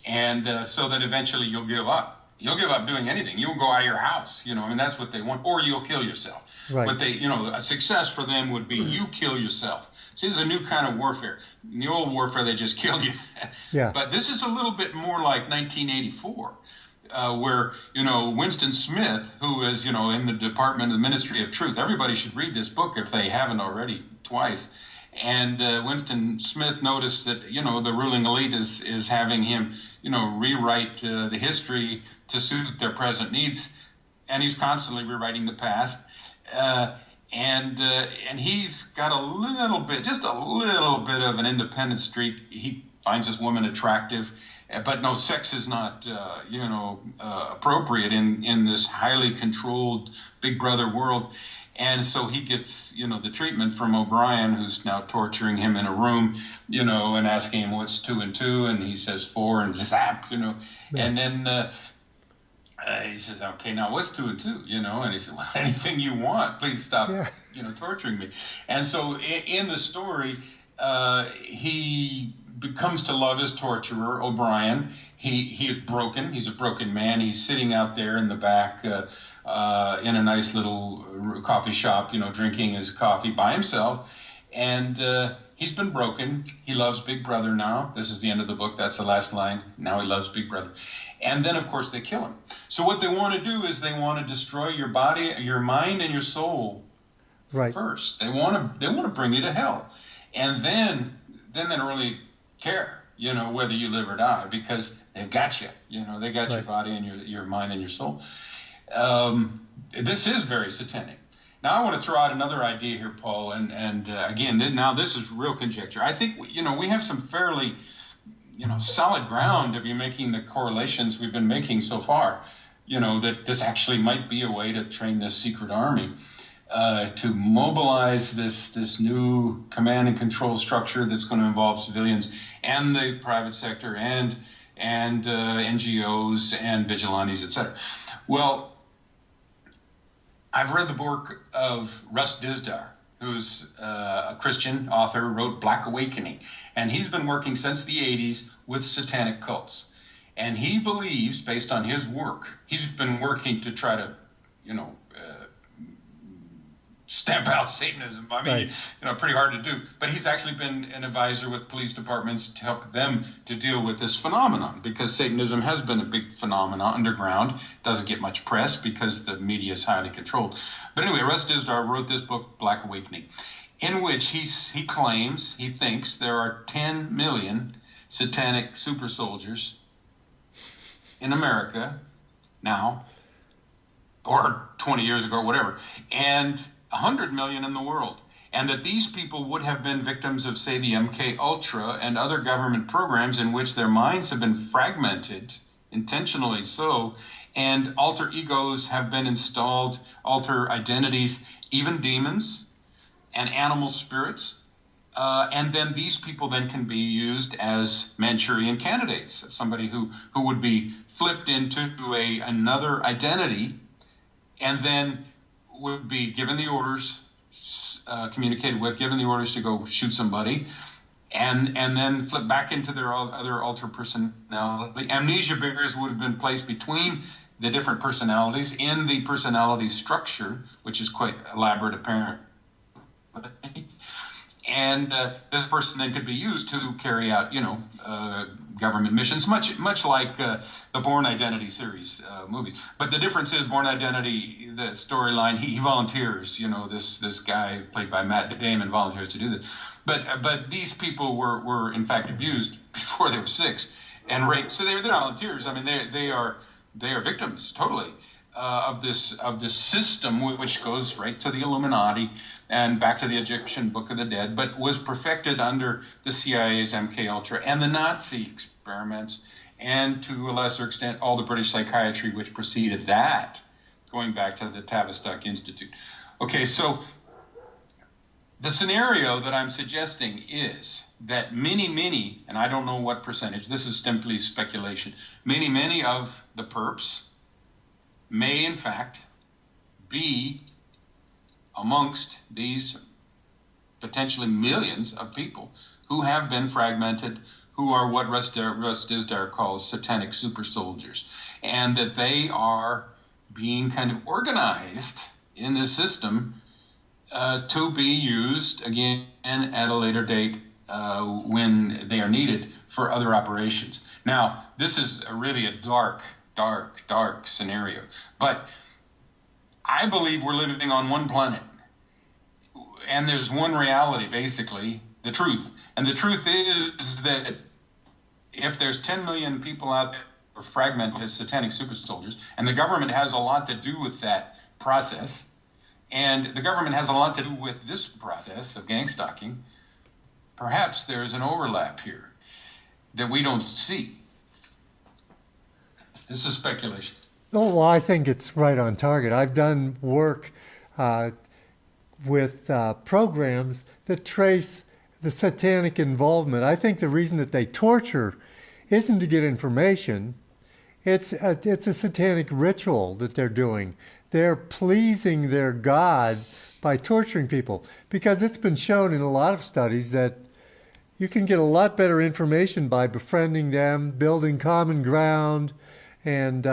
and so that eventually you'll give up. You'll give up doing anything. You'll go out of your house, that's what they want, or you'll kill yourself. Right. But they, a success for them would be you kill yourself. See, this is a new kind of warfare. In the old warfare, they just killed you. Yeah. But this is a little bit more like 1984. Where, Winston Smith, who is, in the Department of the Ministry of Truth, everybody should read this book if they haven't already twice. And Winston Smith noticed that, the ruling elite is having him, rewrite the history to suit their present needs. And he's constantly rewriting the past. And he's got just a little bit of an independent streak. He finds this woman attractive. But no, sex is not, appropriate in this highly controlled Big Brother world. And so he gets, the treatment from O'Brien, who's now torturing him in a room, and asking him what's 2 and 2, and he says 4, and zap, Yeah. And then he says, okay, now what's 2 and 2, And he said, well, anything you want, please stop, torturing me. And so in the story, he comes to love his torturer, O'Brien. He is broken. He's a broken man. He's sitting out there in the back in a nice little coffee shop, drinking his coffee by himself. And he's been broken. He loves Big Brother now. This is the end of the book. That's the last line. Now he loves Big Brother. And then, of course, they kill him. So what they want to do is they want to destroy your body, your mind, and your soul first. They want to bring you to hell. And then they don't really care, whether you live or die, because they've got you. They got your body and your mind and your soul. This is very satanic. Now, I want to throw out another idea here, Paul, and again, now this is real conjecture. I think, we have some fairly, solid ground to be making the correlations we've been making so far, that this actually might be a way to train this secret army, to mobilize this new command and control structure that's going to involve civilians and the private sector and NGOs and vigilantes, etc. Well, I've read the book of Russ Dizdar, who's a Christian author, wrote Black Awakening. And he's been working since the 80s with satanic cults. And he believes, based on his work, he's been working to try to, stamp out Satanism. I mean, pretty hard to do. But he's actually been an advisor with police departments to help them to deal with this phenomenon, because Satanism has been a big phenomenon underground. Doesn't get much press because the media is highly controlled. But anyway, Russ Dizdar wrote this book, Black Awakening, in which he thinks there are 10 million satanic super soldiers in America now, or 20 years ago, or whatever, and 100 million in the world, and that these people would have been victims of, say, the MK Ultra and other government programs in which their minds have been fragmented, intentionally so, and alter egos have been installed, alter identities, even demons and animal spirits, and then these people then can be used as Manchurian candidates, somebody who would be flipped into another identity, and then would be given the orders, communicated with, given the orders to go shoot somebody, and then flip back into their other alter personality. Amnesia barriers would have been placed between the different personalities in the personality structure, which is quite elaborate apparently. And this person then could be used to carry out, government missions, much like the Bourne Identity series movies. But the difference is Bourne Identity, the storyline, he volunteers. This guy played by Matt Damon volunteers to do this. But these people were in fact abused before they were 6 and raped. So they're volunteers. I mean, they are victims totally. Of this system, which goes right to the Illuminati and back to the Egyptian Book of the Dead, but was perfected under the CIA's MK Ultra and the Nazi experiments, and to a lesser extent all the British psychiatry which preceded that, going back to the Tavistock Institute. Okay, so the scenario that I'm suggesting is that many, and I don't know what percentage, this is simply speculation, many of the perps may in fact be amongst these potentially millions of people who have been fragmented, who are what Russ Dizdar calls satanic super soldiers, and that they are being kind of organized in this system to be used again at a later date when they are needed for other operations. Now, this is really a dark scenario. But I believe we're living on one planet. And there's one reality, basically, the truth. And the truth is that if there's 10 million people out there who are fragmented as satanic super soldiers, and the government has a lot to do with that process, and the government has a lot to do with this process of gang stalking, perhaps there's an overlap here that we don't see. This is speculation. Oh, well, I think it's right on target. I've done work with programs that trace the satanic involvement. I think the reason that they torture isn't to get information. It's a satanic ritual that they're doing. They're pleasing their God by torturing people, because it's been shown in a lot of studies that, you can get a lot better information by befriending them, building common ground, and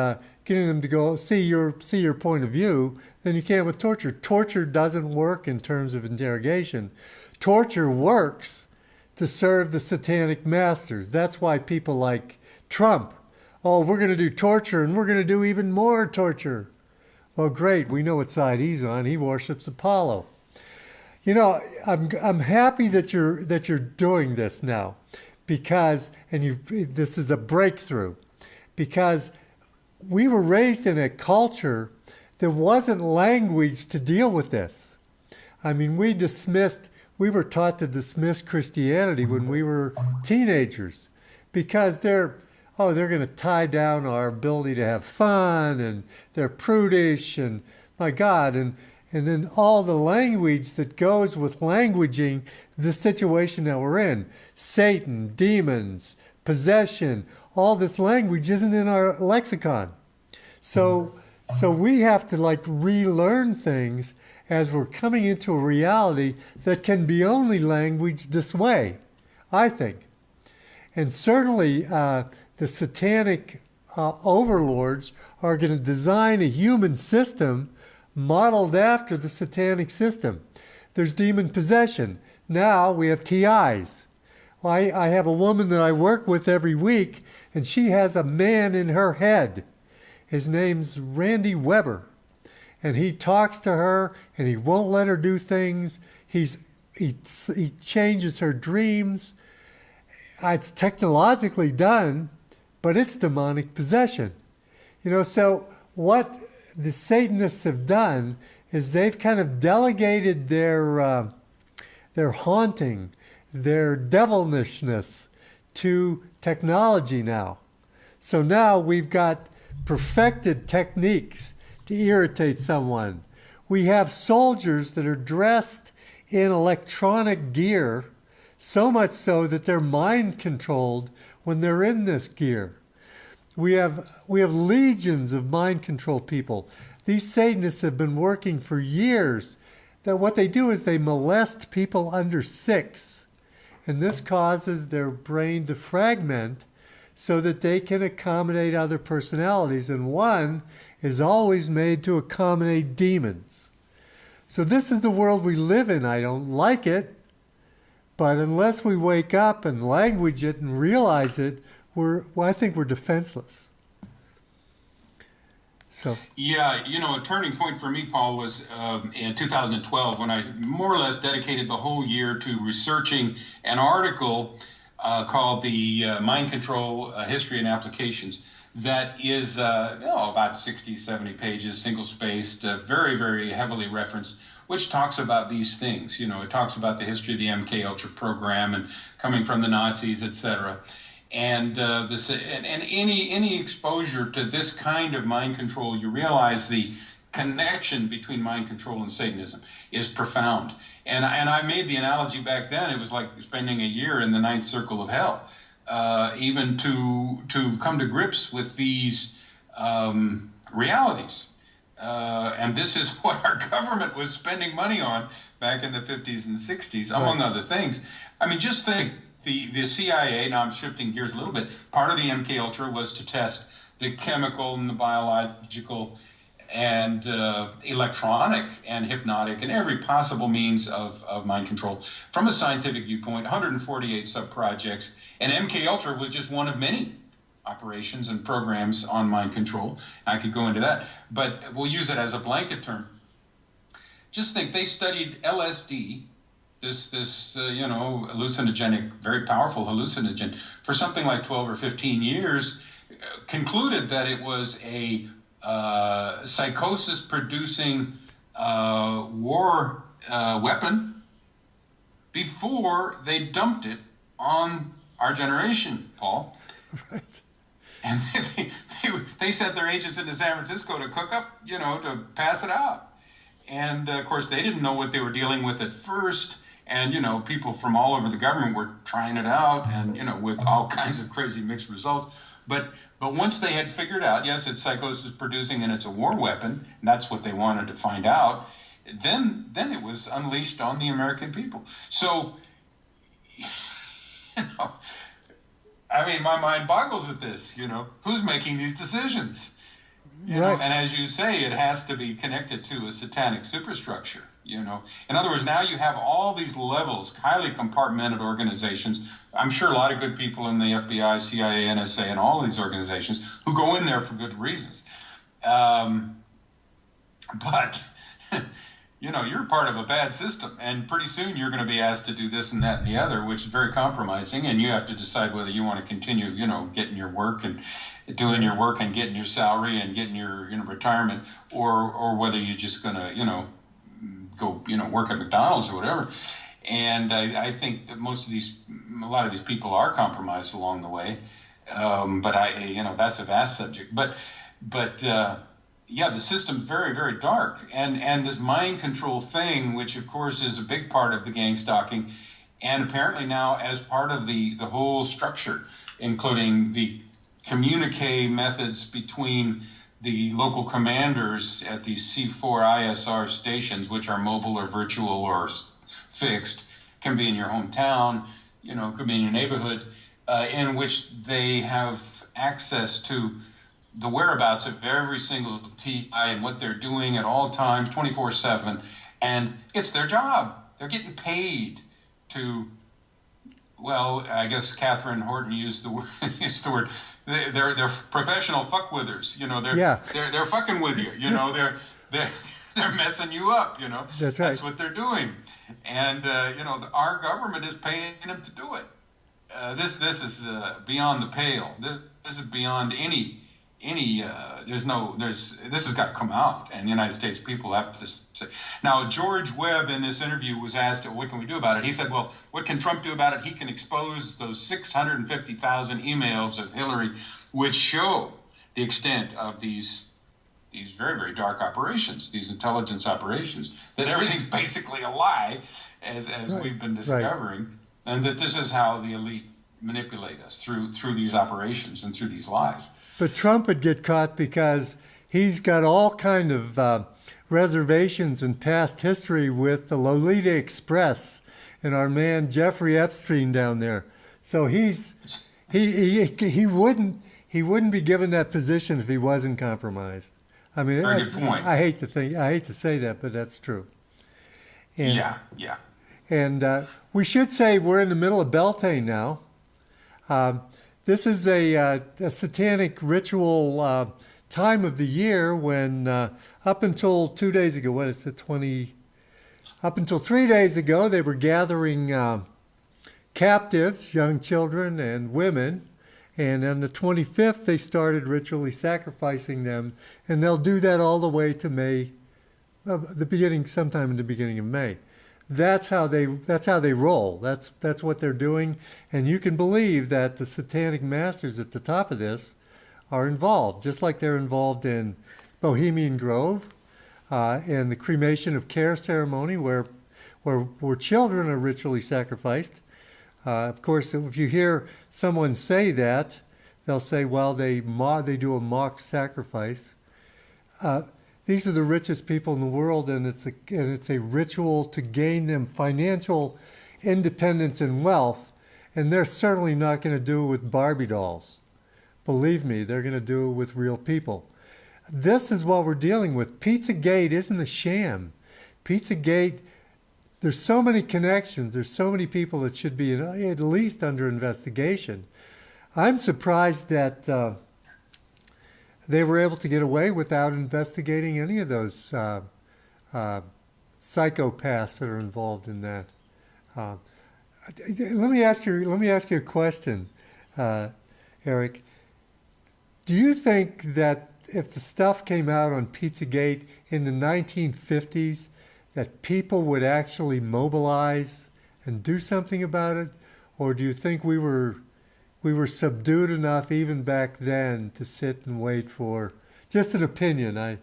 getting them to go see your point of view than you can with torture. Torture doesn't work in terms of interrogation. Torture works to serve the satanic masters. That's why people like Trump, oh, we're going to do torture and we're going to do even more torture. Well, great. We know what side he's on. He worships Apollo. You know, I'm happy that you're doing this now, because this is a breakthrough, because we were raised in a culture that wasn't language to deal with this. I mean, we were taught to dismiss Christianity when we were teenagers, because they're going to tie down our ability to have fun, and they're prudish, and my God, and then all the language that goes with languaging the situation that we're in. Satan, demons, possession, all this language isn't in our lexicon. So we have to like relearn things as we're coming into a reality that can be only languaged this way, I think. And certainly the satanic overlords are going to design a human system modeled after the satanic system. There's demon possession. Now we have TIs. Well, I have a woman that I work with every week, and she has a man in her head. His name's Randy Weber. And he talks to her, and he won't let her do things. He changes her dreams. It's technologically done, but it's demonic possession. You know, so what the Satanists have done is they've kind of delegated their haunting, their devilishness to technology now. So now we've got perfected techniques to irritate someone. We have soldiers that are dressed in electronic gear, so much so that they're mind controlled when they're in this gear. We have legions of mind control people. These Satanists have been working for years. That what they do is they molest people under 6. And this causes their brain to fragment so that they can accommodate other personalities. And one is always made to accommodate demons. So this is the world we live in. I don't like it. But unless we wake up and language it and realize it, I think we're defenseless. So. Yeah, you know, a turning point for me, Paul, was in 2012 when I more or less dedicated the whole year to researching an article called the Mind Control History and Applications that is about 60, 70 pages, single-spaced, very, very heavily referenced, which talks about these things. You know, it talks about the history of the MK Ultra program and coming from the Nazis, etc. And any exposure to this kind of mind control, you realize the connection between mind control and Satanism is profound. And I made the analogy back then. It was like spending a year in the ninth circle of hell, even to come to grips with these realities. And this is what our government was spending money on back in the 50s and 60s, among other things. I mean, just think. The CIA, now I'm shifting gears a little bit, part of the MK Ultra was to test the chemical and the biological and electronic and hypnotic and every possible means of mind control. From a scientific viewpoint, 148 sub-projects, and MK Ultra was just one of many operations and programs on mind control. I could go into that, but we'll use it as a blanket term. Just think, they studied LSD, this hallucinogenic, very powerful hallucinogen, for something like 12 or 15 years, concluded that it was a psychosis-producing war weapon before they dumped it on our generation, Paul. Right. And they sent their agents into San Francisco to cook up, to pass it out. And, of course, they didn't know what they were dealing with at first. And, people from all over the government were trying it out and, with all kinds of crazy mixed results. But once they had figured out, yes, it's psychosis producing and it's a war weapon, and that's what they wanted to find out, then it was unleashed on the American people. So You know, I mean, my mind boggles at this. Who's making these decisions? Right. And as you say, it has to be connected to a satanic superstructure. In other words, now you have all these levels, highly compartmented organizations. I'm sure a lot of good people in the FBI, CIA, NSA, and all of these organizations who go in there for good reasons. But you're part of a bad system, and pretty soon you're going to be asked to do this and that and the other, which is very compromising, and you have to decide whether you want to continue, getting your work and doing your work and getting your salary and getting your retirement, or whether you're just going to go work at McDonald's or whatever. And I think that a lot of these people are compromised along the way. But that's a vast subject. But the system's very, very dark. And this mind control thing, which of course is a big part of the gang stalking, and apparently now as part of the whole structure, including the communique methods between the local commanders at these C4 ISR stations, which are mobile or virtual or fixed, can be in your hometown, could be in your neighborhood, in which they have access to the whereabouts of every single TI and what they're doing at all times, 24/7, and it's their job. They're getting paid to, well, I guess Catherine Horton used the word. They're professional fuckwithers. They're fucking with you. They're messing you up. That's right. That's what they're doing, and our government is paying them to do it. This is beyond the pale. This is beyond any. This has got to come out, and the United States people have to say. Now, George Webb in this interview was asked, what can we do about it? He said, well, what can Trump do about it? He can expose those 650,000 emails of Hillary, which show the extent of these very, very dark operations, these intelligence operations, that everything's basically a lie, as right. We've been discovering, right. And that this is how the elite manipulate us through these operations and through these lies. But Trump would get caught because he's got all kind of reservations and past history with the Lolita Express and our man Jeffrey Epstein down there. So he wouldn't be given that position if he wasn't compromised. I mean, very good point. I hate to say that, but that's true. And, yeah. And we should say we're in the middle of Beltane now. This is a satanic ritual time of the year when up until 2 days ago, up until 3 days ago, they were gathering captives, young children and women, and on the 25th they started ritually sacrificing them, and they'll do that all the way to May, sometime in the beginning of May. That's how they roll. That's what they're doing, and you can believe that the satanic masters at the top of this are involved, just like they're involved in Bohemian Grove and the cremation of care ceremony, where children are ritually sacrificed. Of course, if you hear someone say that, they'll say, well, they do a mock sacrifice. These are the richest people in the world, and it's a ritual to gain them financial independence and wealth, and they're certainly not going to do it with Barbie dolls. Believe me, they're going to do it with real people. This is what we're dealing with. Pizzagate isn't a sham. Pizzagate, there's so many connections, there's so many people that should be at least under investigation. I'm surprised that they were able to get away without investigating any of those psychopaths that are involved in that. Let me ask you a question, Eric. Do you think that if the stuff came out on Pizzagate in the 1950s, that people would actually mobilize and do something about it, or do you think we were subdued enough even back then to sit and wait for just an opinion?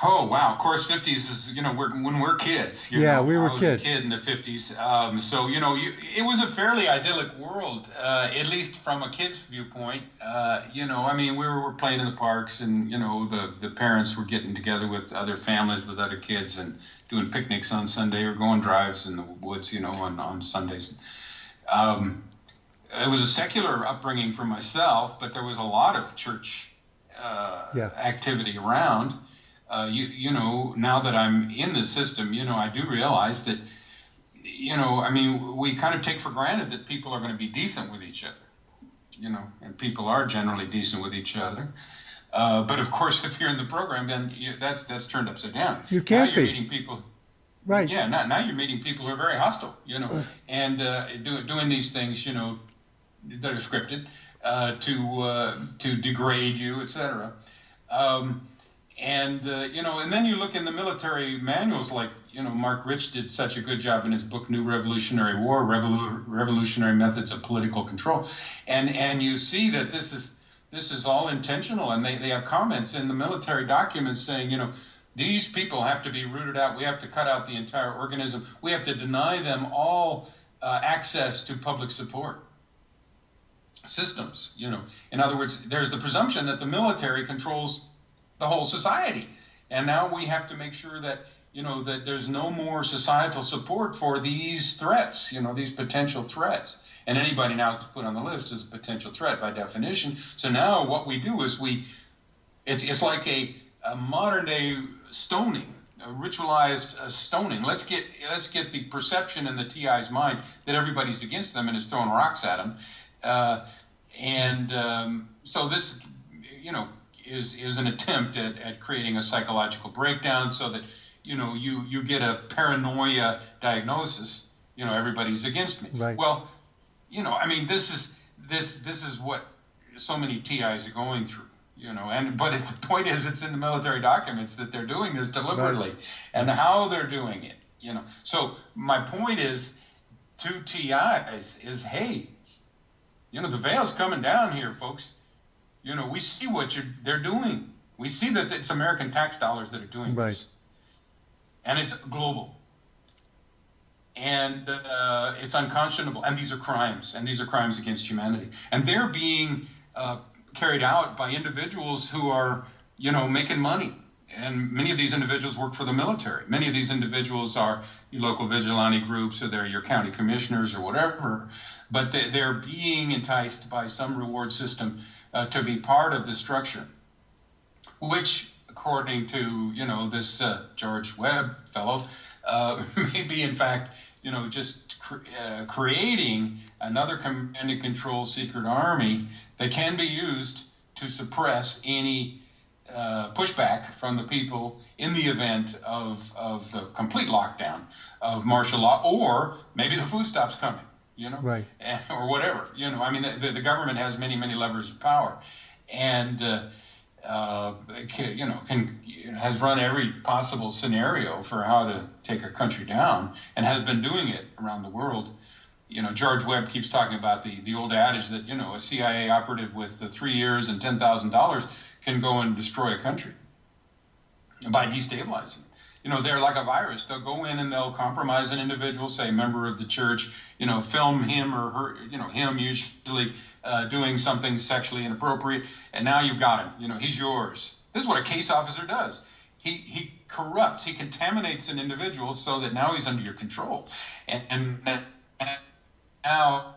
Oh wow! Of course, '50s is when we're kids. Yeah, we were I was a kids. kid in the '50s, so it was a fairly idyllic world, at least from a kid's viewpoint. I mean, we were playing in the parks, and the parents were getting together with other families with other kids and doing picnics on Sunday or going drives in the woods, on Sundays. Um, it was a secular upbringing for myself, but there was a lot of church Yeah, activity around. Now that I'm in the system, I do realize that, I mean, we kind of take for granted that people are going to be decent with each other, and people are generally decent with each other. But of course, if you're in the program, then that's turned upside down. you Now can't you're be. meeting people. Right. Yeah, now you're meeting people who are very hostile, and doing these things, that are scripted to degrade you, etc. And then you look in the military manuals, like Mark Rich did such a good job in his book New Revolutionary War, Revolutionary Methods of Political Control, and you see that this is all intentional, and they have comments in the military documents saying, these people have to be rooted out. We have to cut out the entire organism. We have to deny them all access to public support systems. In other words, there's the presumption that the military controls the whole society, and now we have to make sure that that there's no more societal support for these threats, these potential threats, and anybody now is put on the list as a potential threat by definition. So now what we do is it's like a modern day stoning, a ritualized stoning. Let's get the perception in the TI's mind that everybody's against them and is throwing rocks at them, so this is an attempt at creating a psychological breakdown so that you get a paranoia diagnosis. Everybody's against me. Right. Well, I mean, this is what so many TIs are going through. But the point is, it's in the military documents that they're doing this deliberately, Right. and how they're doing it. So my point is to TIs is, hey, the veil's coming down here, folks. We see what they're doing. We see that it's American tax dollars that are doing Right. this, and it's global, and it's unconscionable. And these are crimes, against humanity, and they're being carried out by individuals who are, making money. And many of these individuals work for the military. Many of these individuals are local vigilante groups, or they're your county commissioners or whatever. But they're being enticed by some reward system to be part of the structure, which, according to this George Webb fellow, may be in fact just creating another command and control secret army that can be used to suppress any pushback from the people in the event of the complete lockdown of martial law, or maybe the food stops coming, Right. or whatever. I mean, the government has many, many levers of power, and has run every possible scenario for how to take a country down, and has been doing it around the world. George Webb keeps talking about the old adage that a CIA operative with 3 years and $10,000 can go and destroy a country by destabilizing it. They're like a virus. They'll go in and they'll compromise an individual, say a member of the church, film him or her, him usually doing something sexually inappropriate, and now you've got him. He's yours. This is what a case officer does. He corrupts, he contaminates an individual so that now he's under your control, and now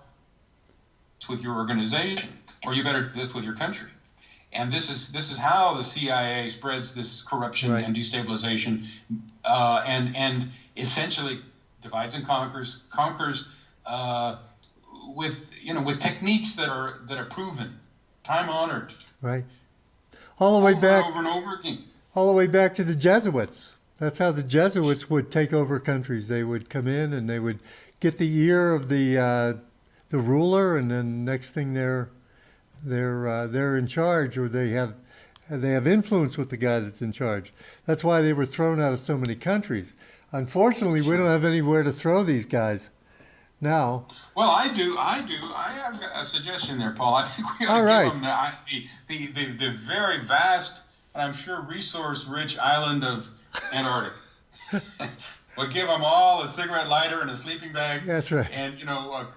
it's with your organization, or you better do this with your country. And this is how the CIA spreads this corruption Right. and destabilization, and essentially divides and conquers with techniques that are proven, time honored, Right. All the way back. over and over again. All the way back to the Jesuits. That's how the Jesuits would take over countries. They would come in and they would get the ear of the ruler, and then next thing they're in charge, or they have influence with the guy that's in charge. That's why they were thrown out of so many countries. Unfortunately, we don't have anywhere to throw these guys now. Well, I do. I have a suggestion there, Paul. I think we ought All to right. give them the very vast and I'm sure resource-rich island of Antarctica. We'll give them all a cigarette lighter and a sleeping bag. That's right. And,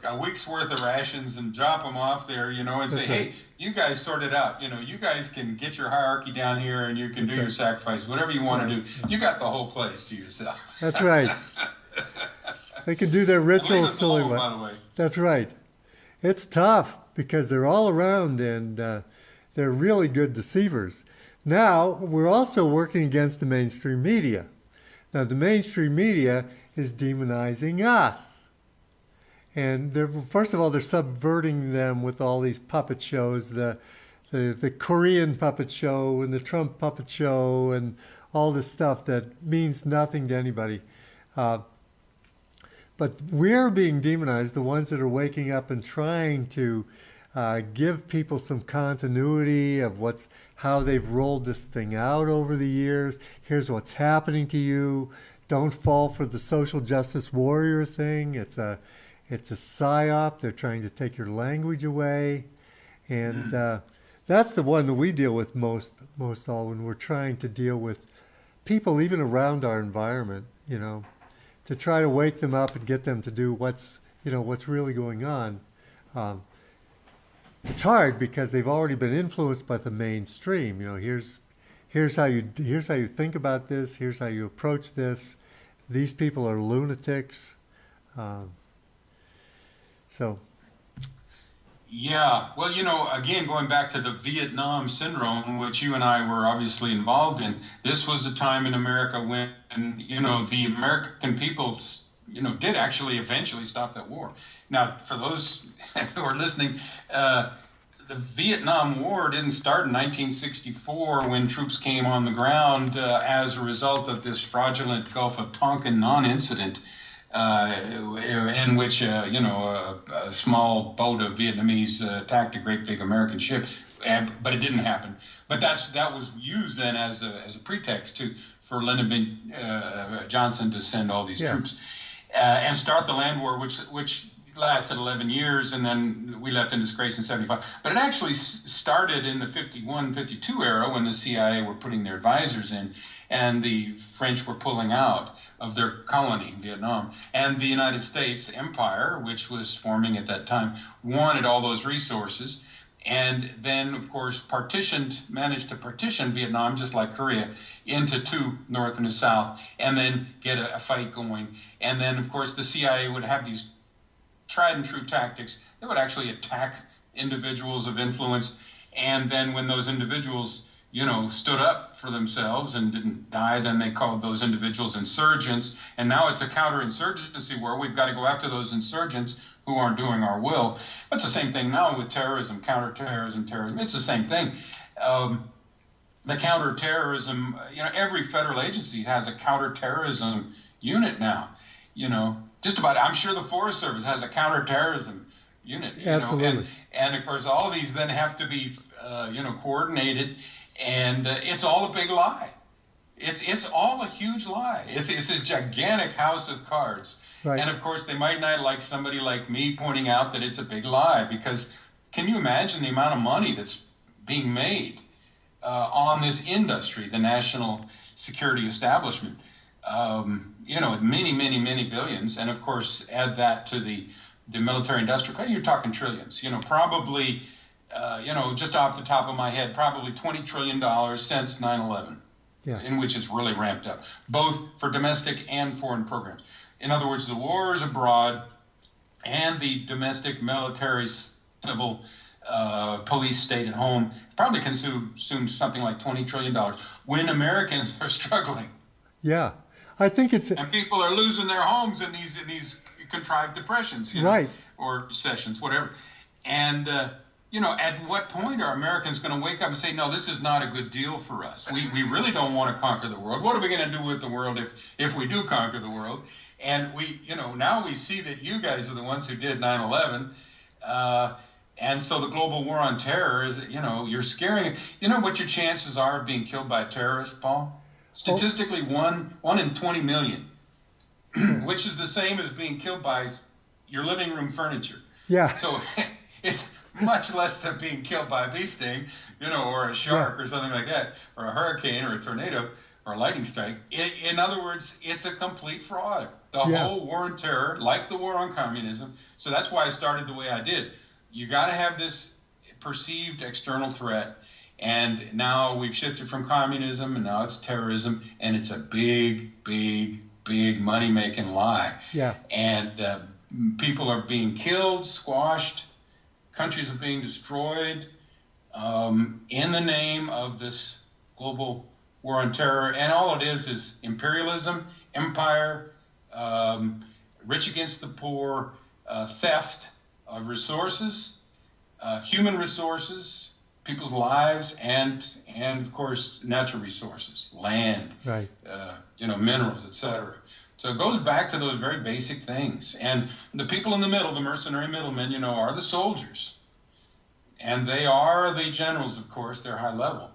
a week's worth of rations and drop them off there, and That's say, right. hey, you guys sort it out. You guys can get your hierarchy down here and you can do your sacrifice, whatever you want to do. You got the whole place to yourself. That's right. They can do their rituals till they by want. the way. That's right. It's tough because they're all around and they're really good deceivers. Now, we're also working against the mainstream media. Now, the mainstream media is demonizing us. And first of all, they're subverting them with all these puppet shows, the Korean puppet show and the Trump puppet show and all this stuff that means nothing to anybody. But we're being demonized, the ones that are waking up and trying to give people some continuity of how they've rolled this thing out over the years. Here's what's happening to you. Don't fall for the social justice warrior thing. It's a psyop. They're trying to take your language away. And that's the one that we deal with most all when we're trying to deal with people even around our environment, to try to wake them up and get them to do what's really going on. It's hard because they've already been influenced by the mainstream. Here's how you think about this. Here's how you approach this. These people are lunatics. Yeah, well, again, going back to the Vietnam syndrome, which you and I were obviously involved in, this was a time in America when, the American people, did actually eventually stop that war. Now, for those who are listening, the Vietnam War didn't start in 1964 when troops came on the ground as a result of this fraudulent Gulf of Tonkin non-incident. In which a small boat of Vietnamese attacked a great big American ship, but it didn't happen. But that was used then as a pretext for Lyndon B. Johnson to send all these troops and start the land war, which lasted 11 years, and then we left in disgrace in 75. But it actually started in the 51, 52 era when the CIA were putting their advisors in, and the French were pulling out of their colony, Vietnam. And the United States empire, which was forming at that time, wanted all those resources. And then, of course, managed to partition Vietnam, just like Korea, into two, North and the South, and then get a fight going. And then, of course, the CIA would have these tried and true tactics. They would actually attack individuals of influence. And then when those individuals, stood up for themselves and didn't die, then they called those individuals insurgents. And now it's a counterinsurgency war. We've got to go after those insurgents who aren't doing our will. It's the same thing now with terrorism, counterterrorism, terrorism. It's the same thing. The counterterrorism, every federal agency has a counterterrorism unit now. Just about, I'm sure the Forest Service has a counterterrorism unit. Absolutely. And of course, all of these then have to be, coordinated. And it's all a big lie. It's all a huge lie. It's a gigantic house of cards. Right. And of course, they might not like somebody like me pointing out that it's a big lie, because can you imagine the amount of money that's being made on this industry, the national security establishment? Many, many, many billions. And of course, add that to the military industrial, you're talking trillions, probably, just off the top of my head, probably $20 trillion since 9/11, in which it's really ramped up, both for domestic and foreign programs. In other words, the wars abroad and the domestic military, civil, police state at home probably consumed something like $20 trillion when Americans are struggling. Yeah. I think it's... And people are losing their homes in these contrived depressions, right, or recessions, whatever. And, at what point are Americans going to wake up and say, no, this is not a good deal for us. We really don't want to conquer the world. What are we going to do with the world if we do conquer the world? And now we see that you guys are the ones who did 9/11. And so the global war on terror is, you're scaring. You know what your chances are of being killed by a terrorist, Paul? Statistically, one in 20 million, which is the same as being killed by your living room furniture. Yeah. So it's much less than being killed by a bee sting, or a shark or something like that, or a hurricane or a tornado or a lightning strike. In other words, it's a complete fraud. The whole war on terror, like the war on communism. So that's why I started the way I did. You got to have this perceived external threat. And now we've shifted from communism, and now it's terrorism, and it's a big, big, big money-making lie. Yeah. And people are being killed, squashed, countries are being destroyed in the name of this global war on terror. And all it is imperialism, empire, rich against the poor, theft of resources, human resources, people's lives, and of course natural resources, land, right, minerals, etc. So it goes back to those very basic things. And the people in the middle, the mercenary middlemen, are the soldiers, and they are the generals. Of course, they're high level.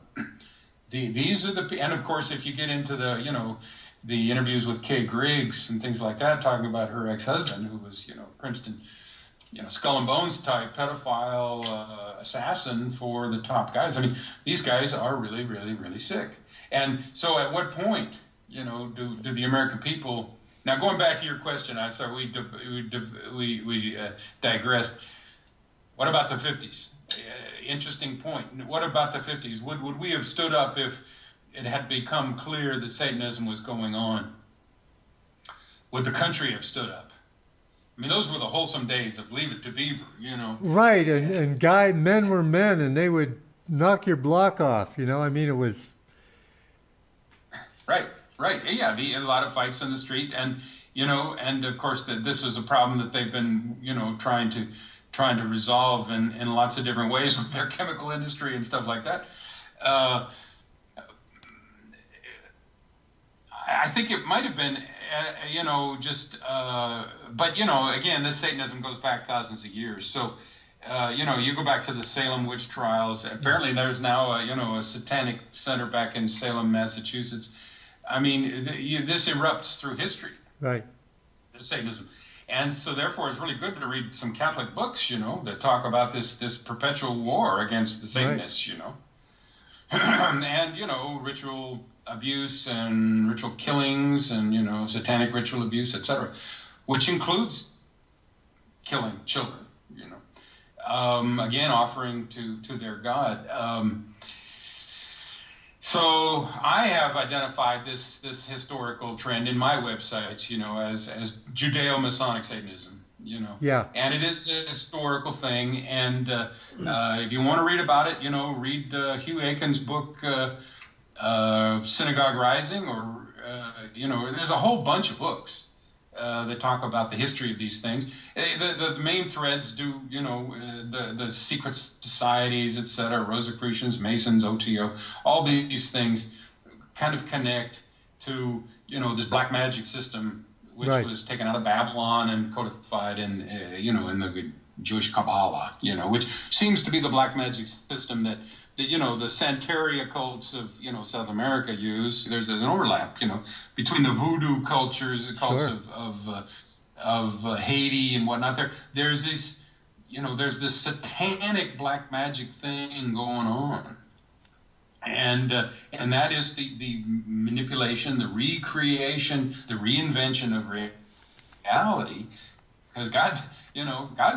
These are and of course, if you get into the interviews with Kay Griggs and things like that, talking about her ex-husband, who was Princeton, skull and bones type pedophile assassin for the top guys. I mean, these guys are really, really, really sick. And so, at what point, do the American people? Now, going back to your question, I saw we digressed. What about the 50s? Interesting point. What about the 50s? Would we have stood up if it had become clear that Satanism was going on? Would the country have stood up? I mean, those were the wholesome days of Leave It to Beaver, Right, and men were men, and they would knock your block off, I mean, it was... Right. Yeah, a lot of fights in the street, and, and of course this was a problem that they've been, trying to resolve in lots of different ways with their chemical industry and stuff like that. I think it might have been, but, again, this Satanism goes back thousands of years. So, you go back to the Salem witch trials. Apparently there's now, a satanic center back in Salem, Massachusetts. I mean, this erupts through history. Right. Satanism. And so, therefore, it's really good to read some Catholic books, that talk about this perpetual war against the Satanists, and, ritual abuse and ritual killings and, satanic ritual abuse, etc., which includes killing children, again, offering to their God. So I have identified this historical trend in my websites, as Judeo-Masonic Satanism, Yeah. And it is a historical thing. And if you want to read about it, read Hugh Aiken's book, Synagogue Rising, or, there's a whole bunch of books that talk about the history of these things. The main threads do, the secret societies, etc., Rosicrucians, Masons, OTO, all these things kind of connect to, this black magic system, which was taken out of Babylon and codified in, in the Jewish Kabbalah, which seems to be the black magic system that the Santeria cults of, South America use. There's an overlap, between the voodoo cultures, the cults of Haiti and whatnot. There's this, there's this satanic black magic thing going on. And that is the manipulation, the recreation, the reinvention of reality. Because God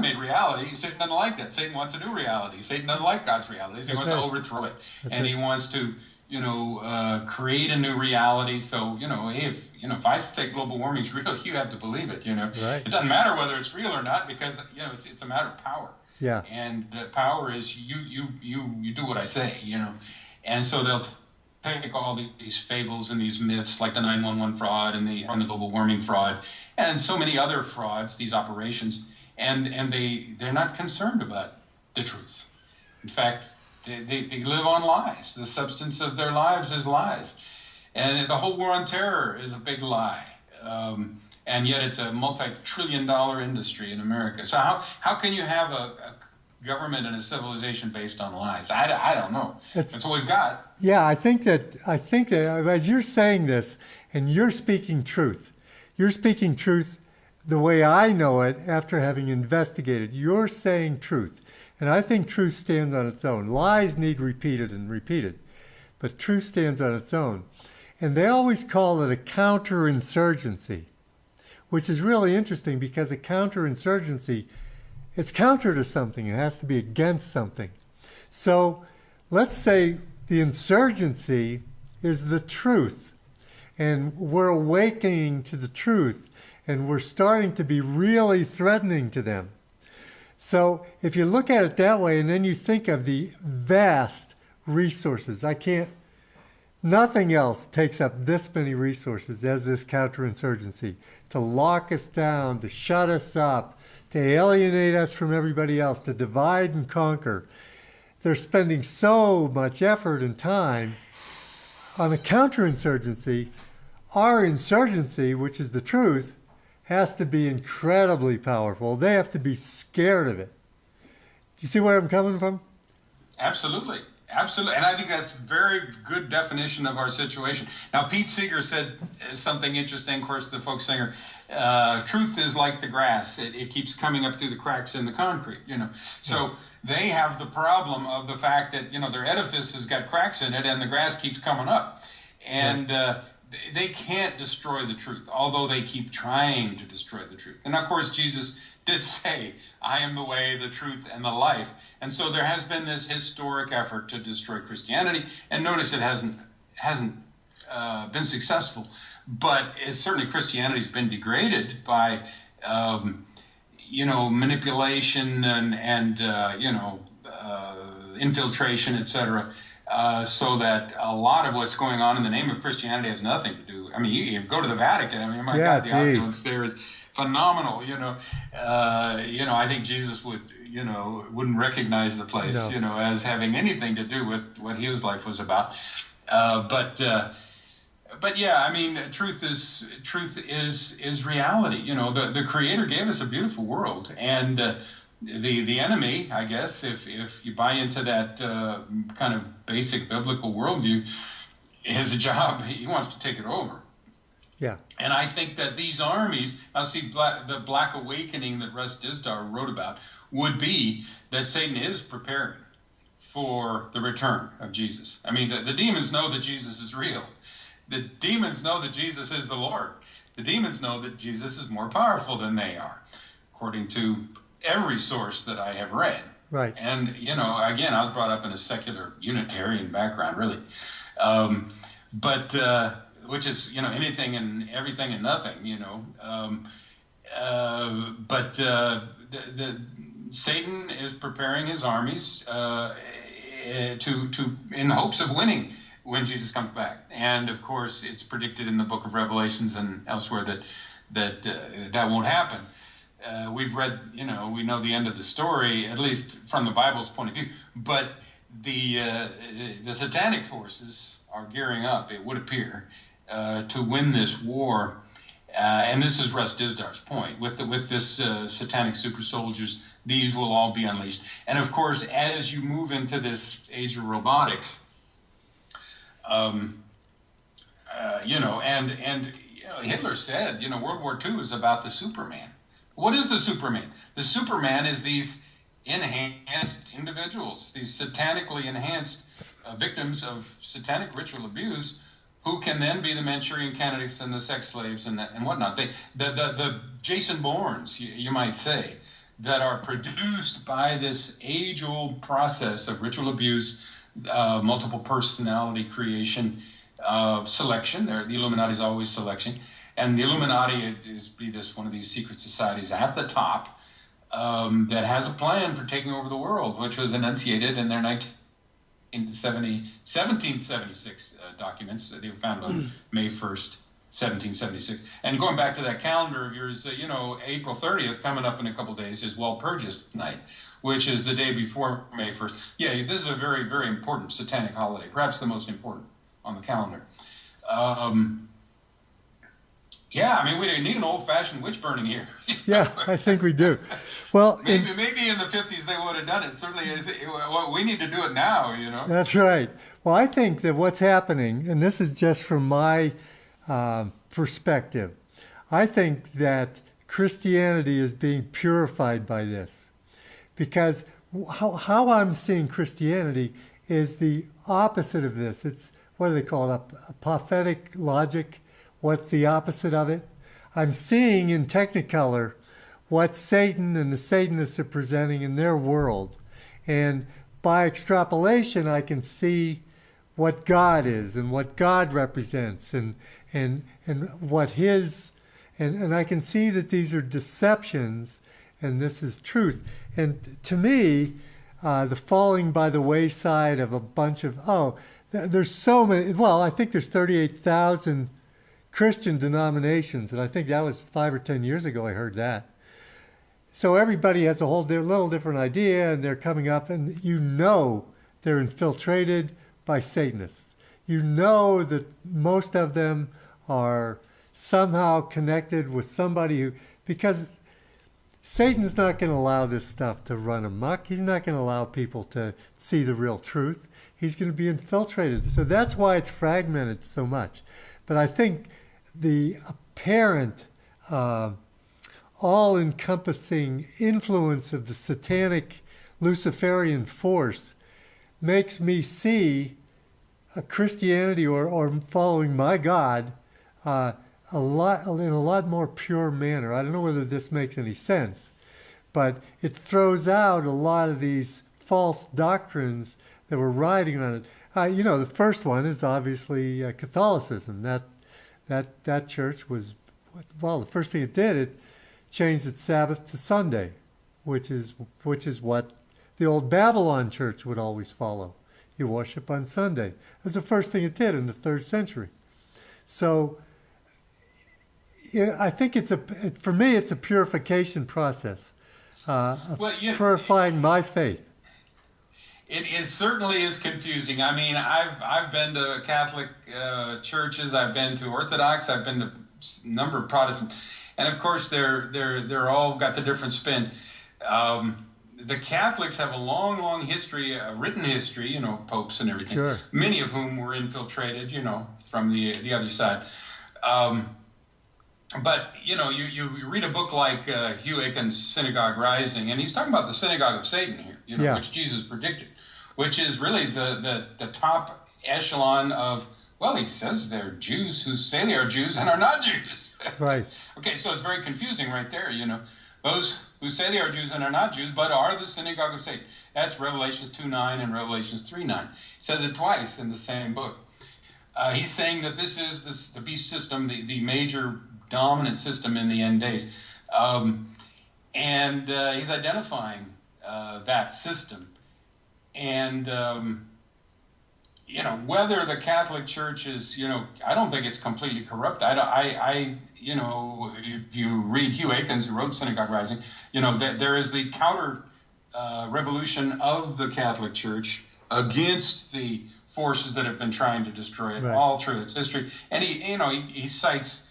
made reality. Satan doesn't like that. Satan wants a new reality. Satan doesn't like God's realities. He wants to overthrow it. He wants to, create a new reality. So, hey, if I say global warming is real, you have to believe it, Right. It doesn't matter whether it's real or not, because, it's a matter of power. Yeah. And power is you do what I say, And so they'll take all these fables and these myths, like the 911 fraud and the global warming fraud, and so many other frauds, these operations, and they're not concerned about the truth. In fact, they live on lies. The substance of their lives is lies. And the whole war on terror is a big lie. And yet it's a multi-trillion-dollar industry in America. So how can you have a government and a civilization based on lies? I don't know. That's what we've got. Yeah, I think that as you're saying this, and you're speaking truth the way I know it after having investigated. You're saying truth. And I think truth stands on its own. Lies need repeated and repeated, but truth stands on its own. And they always call it a counterinsurgency, which is really interesting because a counterinsurgency, it's counter to something. It has to be against something. So let's say the insurgency is the truth, and we're awakening to the truth, and we're starting to be really threatening to them. So if you look at it that way, and then you think of the vast resources, nothing else takes up this many resources as this counterinsurgency, to lock us down, to shut us up, to alienate us from everybody else, to divide and conquer. They're spending so much effort and time on a counterinsurgency. Our insurgency, which is the truth, has to be incredibly powerful. They have to be scared of it. Do you see where I'm coming from? Absolutely. Absolutely. And I think that's a very good definition of our situation. Now, Pete Seeger said something interesting, of course, the folk singer. Truth is like the grass. It keeps coming up through the cracks in the concrete, So they have the problem of the fact that, their edifice has got cracks in it and the grass keeps coming up. And they can't destroy the truth, although they keep trying to destroy the truth. And, of course, Jesus did say, I am the way, the truth, and the life. And so there has been this historic effort to destroy Christianity. And notice it hasn't been successful. But certainly Christianity has been degraded by, manipulation and infiltration, etc., so that a lot of what's going on in the name of Christianity has nothing to do. I mean, you go to the Vatican. I mean, my God, the opulence there is phenomenal. I think Jesus wouldn't recognize the place, as having anything to do with what his life was about. But yeah, I mean, truth is reality. The Creator gave us a beautiful world, and the enemy, I guess, if you buy into that kind of basic biblical worldview, his job, he wants to take it over. Yeah. And I think that these armies, the Black Awakening that Russ Dizdar wrote about, would be that Satan is preparing for the return of Jesus. I mean, the demons know that Jesus is real. The demons know that Jesus is the Lord. The demons know that Jesus is more powerful than they are, according to every source that I have read. Right. And, again, I was brought up in a secular Unitarian background, really. Which is, anything and everything and nothing, Satan is preparing his armies in hopes of winning when Jesus comes back. And, of course, it's predicted in the book of Revelations and elsewhere that won't happen. We've read, we know the end of the story, at least from the Bible's point of view. But the satanic forces are gearing up, it would appear, to win this war. And this is Russ Dizdar's point. With this satanic super soldiers, these will all be unleashed. And, of course, as you move into this age of robotics, Hitler said, World War II is about the Superman. What is the Superman? The Superman is these enhanced individuals, these satanically enhanced victims of satanic ritual abuse, who can then be the Manchurian candidates and the sex slaves and whatnot. The Jason Bournes, you might say, that are produced by this age-old process of ritual abuse, multiple personality creation, selection. The Illuminati is always selection. And the Illuminati is one of these secret societies at the top that has a plan for taking over the world, which was enunciated in their 1776 documents. They were found on May 1st, 1776. And going back to that calendar of yours, April 30th, coming up in a couple days, is Walpurgis Night, which is the day before May 1st. Yeah, this is a very, very important satanic holiday, perhaps the most important on the calendar. Yeah, I mean, we need an old-fashioned witch burning here. Yeah, I think we do. Well, maybe in the 50s they would have done it. Certainly, we need to do it now, That's right. Well, I think that what's happening, and this is just from my perspective, I think that Christianity is being purified by this. Because how I'm seeing Christianity is the opposite of this. It's, what do they call it? A prophetic logic. What's the opposite of it? I'm seeing in Technicolor what Satan and the Satanists are presenting in their world. And by extrapolation, I can see what God is and what God represents and what his, and I can see that these are deceptions and this is truth. And to me, the falling by the wayside of a bunch of, there's so many, well, I think there's 38,000 Christian denominations, and I think that was 5 or 10 years ago I heard that. So everybody has a whole little different idea, and they're coming up, and you know they're infiltrated by Satanists. You know that most of them are somehow connected with somebody who, because Satan's not going to allow this stuff to run amok. He's not going to allow people to see the real truth. He's going to be infiltrated. So that's why it's fragmented so much. But I think the apparent all-encompassing influence of the satanic Luciferian force makes me see a Christianity or following my God in a lot more pure manner. I don't know whether this makes any sense, but it throws out a lot of these false doctrines that were riding on it. The first one is obviously Catholicism. That church was, well, the first thing it did, it changed its Sabbath to Sunday, which is what the old Babylon church would always follow. You worship on Sunday. That's the first thing it did in the 3rd century. So I think for me, it's a purification process, purifying my faith. It certainly is confusing. I mean, I've been to Catholic churches, I've been to Orthodox, I've been to a number of Protestant, and of course they're all got the different spin. The Catholics have a long history, a written history, popes and everything. Sure. Many of whom were infiltrated, from the other side. But you read a book like Hugh Aiken's Synagogue Rising, and he's talking about the synagogue of Satan here, which Jesus predicted, which is really the top echelon of, well, he says they're Jews who say they are Jews and are not Jews. Right. Okay, so it's very confusing right there, Those who say they are Jews and are not Jews, but are the synagogue of Satan. That's Revelation 2:9 and Revelation 3:9. He says it twice in the same book. He's saying that this is the beast system, the major dominant system in the end days. And he's identifying that system. And, whether the Catholic Church is, I don't think it's completely corrupt. If you read Hugh Aikens, who wrote Synagogue Rising, that there is the counter revolution of the Catholic Church against the forces that have been trying to destroy it all through its history. And he cites,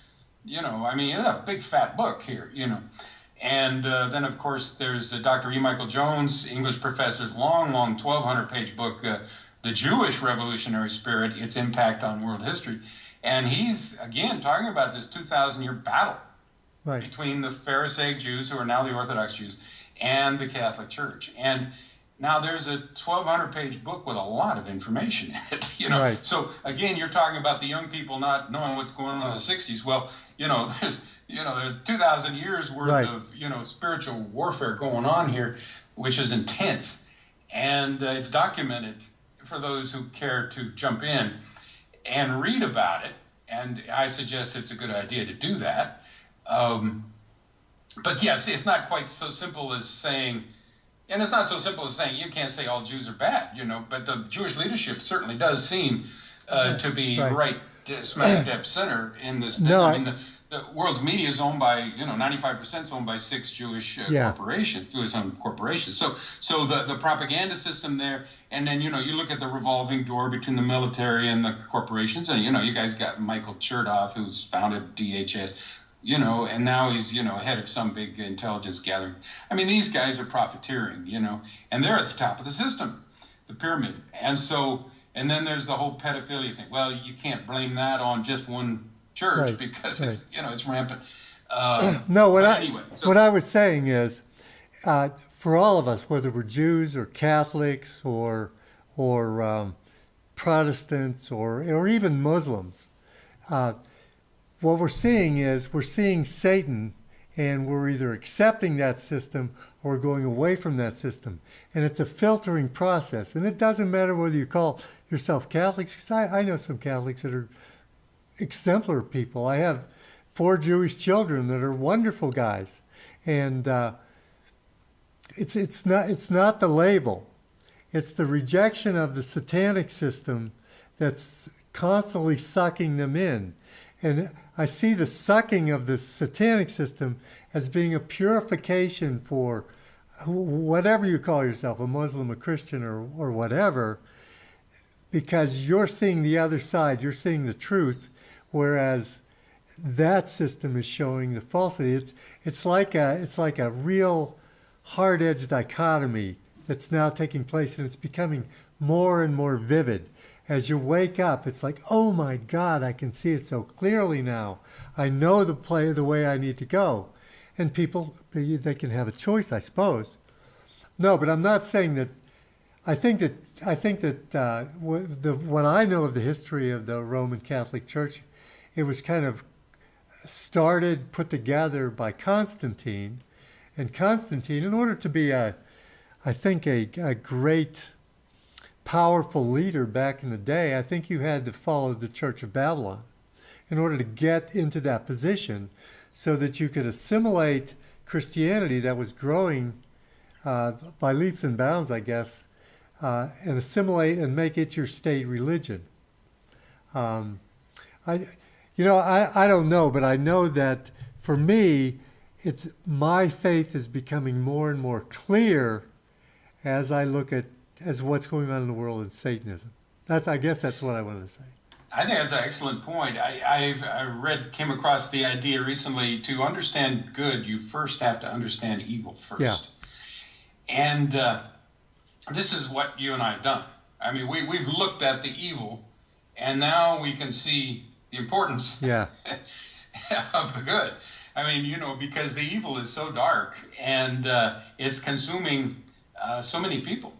it's a big fat book here, And then, of course, there's Dr. E. Michael Jones, English professor's long 1,200-page book, The Jewish Revolutionary Spirit, Its Impact on World History. And he's, again, talking about this 2,000-year battle between the Pharisaic Jews, who are now the Orthodox Jews, and the Catholic Church. And now there's a 1,200-page book with a lot of information in it, Right. So, again, you're talking about the young people not knowing what's going on in the 60s. Well, there's 2,000 years worth of, spiritual warfare going on here, which is intense. And it's documented for those who care to jump in and read about it. And I suggest it's a good idea to do that. But yes, it's not quite so simple as saying, and it's not so simple as saying you can't say all Jews are bad, but the Jewish leadership certainly does seem to be right smack dab center in this. No, the world's media is owned by, 95% is owned by 6 Jewish corporations, Jewish-owned corporations. So the propaganda system there, and then, you look at the revolving door between the military and the corporations, and, you guys got Michael Chertoff, who's founded DHS, and now he's, head of some big intelligence gathering. I mean, these guys are profiteering, and they're at the top of the system, the pyramid. And then there's the whole pedophilia thing. Well, you can't blame that on just one church because it's, it's rampant. What I was saying is, for all of us, whether we're Jews or Catholics or Protestants or even Muslims, what we're seeing Satan, and we're either accepting that system or going away from that system. And it's a filtering process. And it doesn't matter whether you call yourself Catholics, because I know some Catholics that are exemplar people. I have 4 Jewish children that are wonderful guys. And it's not the label. It's the rejection of the satanic system that's constantly sucking them in. And I see the sucking of the satanic system as being a purification for whatever you call yourself, a Muslim, a Christian, or whatever, because you're seeing the other side, you're seeing the truth, whereas that system is showing the falsity. It's like a real hard-edged dichotomy that's now taking place, and it's becoming more and more vivid. As you wake up, it's like, oh my God, I can see it so clearly now. I know the way I need to go. And people, they can have a choice, I suppose. No, but I'm not saying that. I think that what I know of the history of the Roman Catholic Church, it was kind of put together by Constantine. And Constantine, in order to be a great, powerful leader back in the day, I think you had to follow the Church of Babylon in order to get into that position so that you could assimilate Christianity that was growing by leaps and bounds, I guess, and assimilate and make it your state religion. I don't know, but I know that for me, my faith is becoming more and more clear as I look at what's going on in the world in Satanism. I guess that's what I wanted to say. I think that's an excellent point. I came across the idea recently, to understand good, you first have to understand evil first. Yeah. And this is what you and I have done. I mean, we've looked at the evil, and now we can see the importance of the good. I mean, because the evil is so dark, and it's consuming so many people.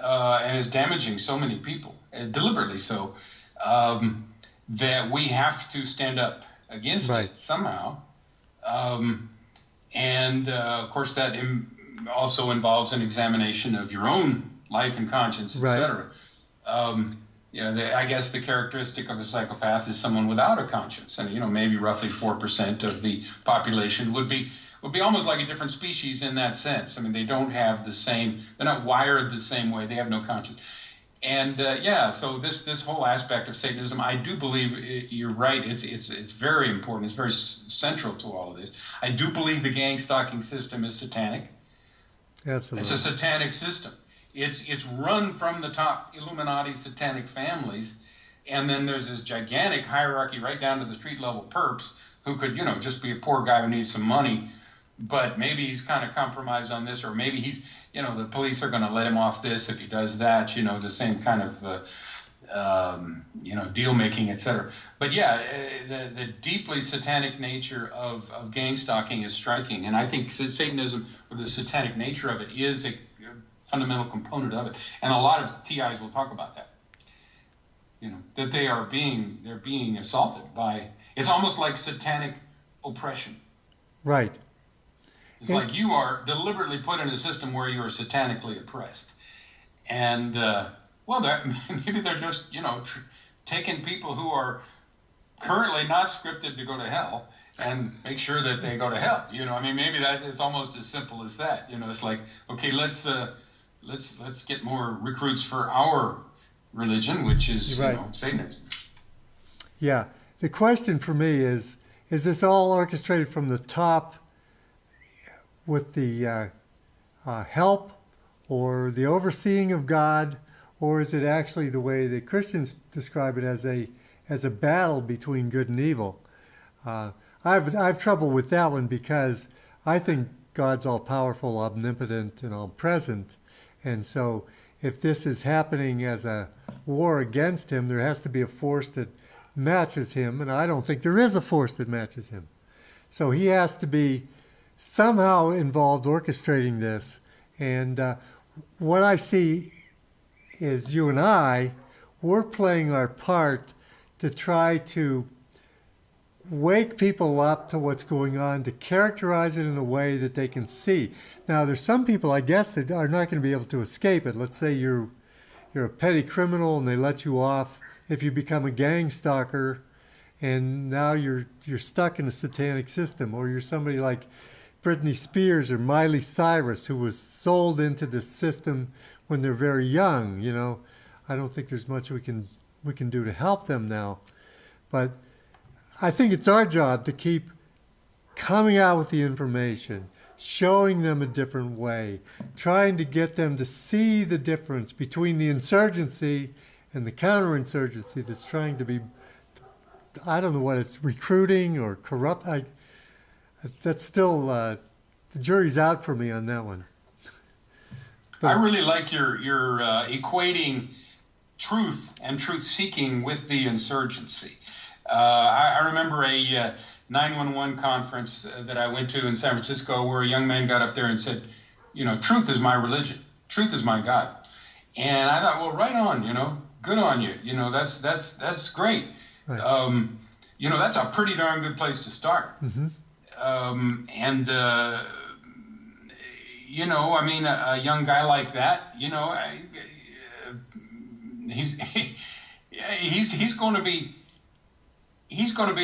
And is damaging so many people, deliberately so, that we have to stand up against it somehow. And of course, that also involves an examination of your own life and conscience, etc. I guess the characteristic of a psychopath is someone without a conscience, and maybe roughly 4% of the population would be almost like a different species in that sense. I mean, they don't have they're not wired the same way. They have no conscience. And so this whole aspect of Satanism, I do believe you're right. It's very important. It's very central to all of this. I do believe the gang stalking system is satanic. Absolutely. It's a satanic system. It's run from the top Illuminati satanic families, and then there's this gigantic hierarchy right down to the street level perps who could, just be a poor guy who needs some money, but maybe he's kind of compromised on this, or maybe he's, the police are going to let him off this if he does that, the same kind of, deal making, etc. But the deeply satanic nature of gang stalking is striking, and I think Satanism, or the satanic nature of it, is a fundamental component of it, and a lot of TIs will talk about that. That they're being assaulted by. It's almost like satanic oppression. Right. It's like you are deliberately put in a system where you are satanically oppressed, and maybe they're just taking people who are currently not scripted to go to hell and make sure that they go to hell. Maybe it's almost as simple as that. It's like, okay, let's get more recruits for our religion, which is Satanism. Yeah. The question for me is this all orchestrated from the top with the help or the overseeing of God, or is it actually the way that Christians describe it as a battle between good and evil? I've trouble with that one because I think God's all-powerful, omnipotent, and all-present. And so if this is happening as a war against him, there has to be a force that matches him, and I don't think there is a force that matches him. So he has to be somehow involved orchestrating this, And what I see is you and we're playing our part to try to wake people up to what's going on, to characterize it in a way that they can see. Now, there's some people, I guess, that are not going to be able to escape it. Let's say you're a petty criminal and they let you off if you become a gang stalker, and now you're stuck in a satanic system. Or you're somebody like Britney Spears or Miley Cyrus, who was sold into the system when they're very young. You know, I don't think there's much we can do to help them now. But I think it's our job to keep coming out with the information, showing them a different way, trying to get them to see the difference between the insurgency and the counterinsurgency that's trying to be, I don't know what it's, recruiting or corrupt. That's still, the jury's out for me on that one. But I really like your equating truth and truth-seeking with the insurgency. I remember a 911 conference that I went to in San Francisco where a young man got up there and said, you know, truth is my religion. Truth is my God. And I thought, well, right on, you know, good on you. You know, that's great. Right. You know, that's a pretty darn good place to start. Mm-hmm. You know, I mean, a young guy like that, you know, he's going to be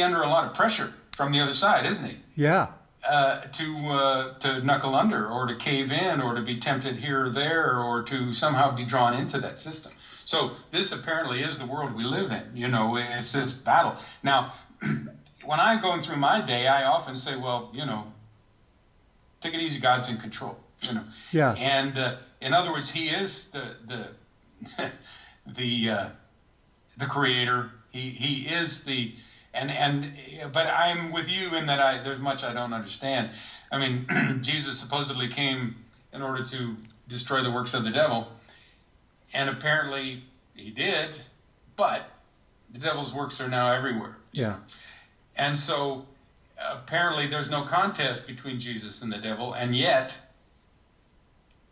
under a lot of pressure from the other side, isn't he? Yeah. To knuckle under or to cave in or to be tempted here or there or to somehow be drawn into that system. So this apparently is the world we live in. You know, it's this battle. Now, when I'm going through my day, I often say, well, you know, take it easy, God's in control. You know. Yeah. And in other words, He is the creator. He is the but I'm with you in that there's much I don't understand. I mean, Jesus supposedly came in order to destroy the works of the devil, and apparently He did, but the devil's works are now everywhere. Yeah. And so apparently there's no contest between Jesus and the devil, and yet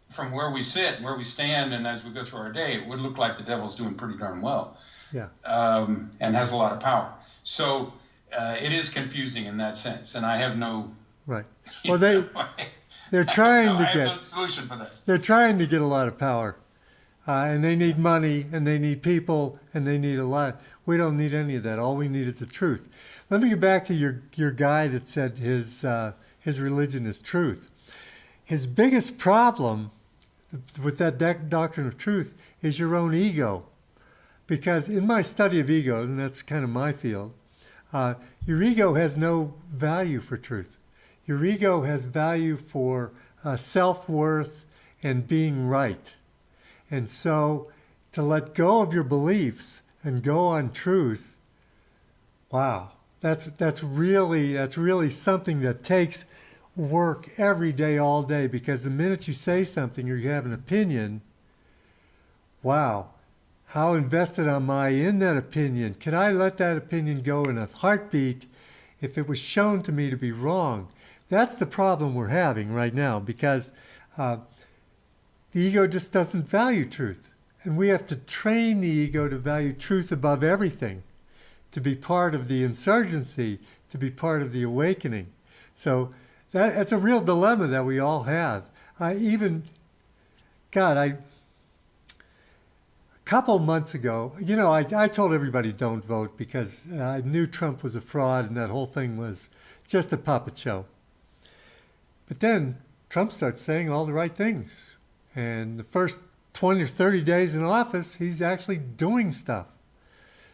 from where we sit and where we stand and as we go through our day, it would look like the devil's doing pretty darn well. Yeah. And has a lot of power. So it is confusing in that sense, and I have no right. Well, they're trying to get no solution for that. They're trying to get a lot of power, and they need money, and they need people, and they need a lot. We don't need any of that. All we need is the truth. Let me get back to your guy that said his religion is truth. His biggest problem with that doctrine of truth is your own ego. Because in my study of egos, and that's kind of my field, your ego has no value for truth. Your ego has value for self-worth and being right. And so to let go of your beliefs and go on truth, wow, that's really something that takes work every day, all day, because the minute you say something or you have an opinion, wow, how invested am I in that opinion? Can I let that opinion go in a heartbeat if it was shown to me to be wrong? That's the problem we're having right now, because the ego just doesn't value truth. And we have to train the ego to value truth above everything, to be part of the insurgency, to be part of the awakening. So that's a real dilemma that we all have. A couple months ago, you know, I told everybody don't vote because I knew Trump was a fraud and that whole thing was just a puppet show. But then Trump starts saying all the right things. And the first 20 or 30 days in office, he's actually doing stuff.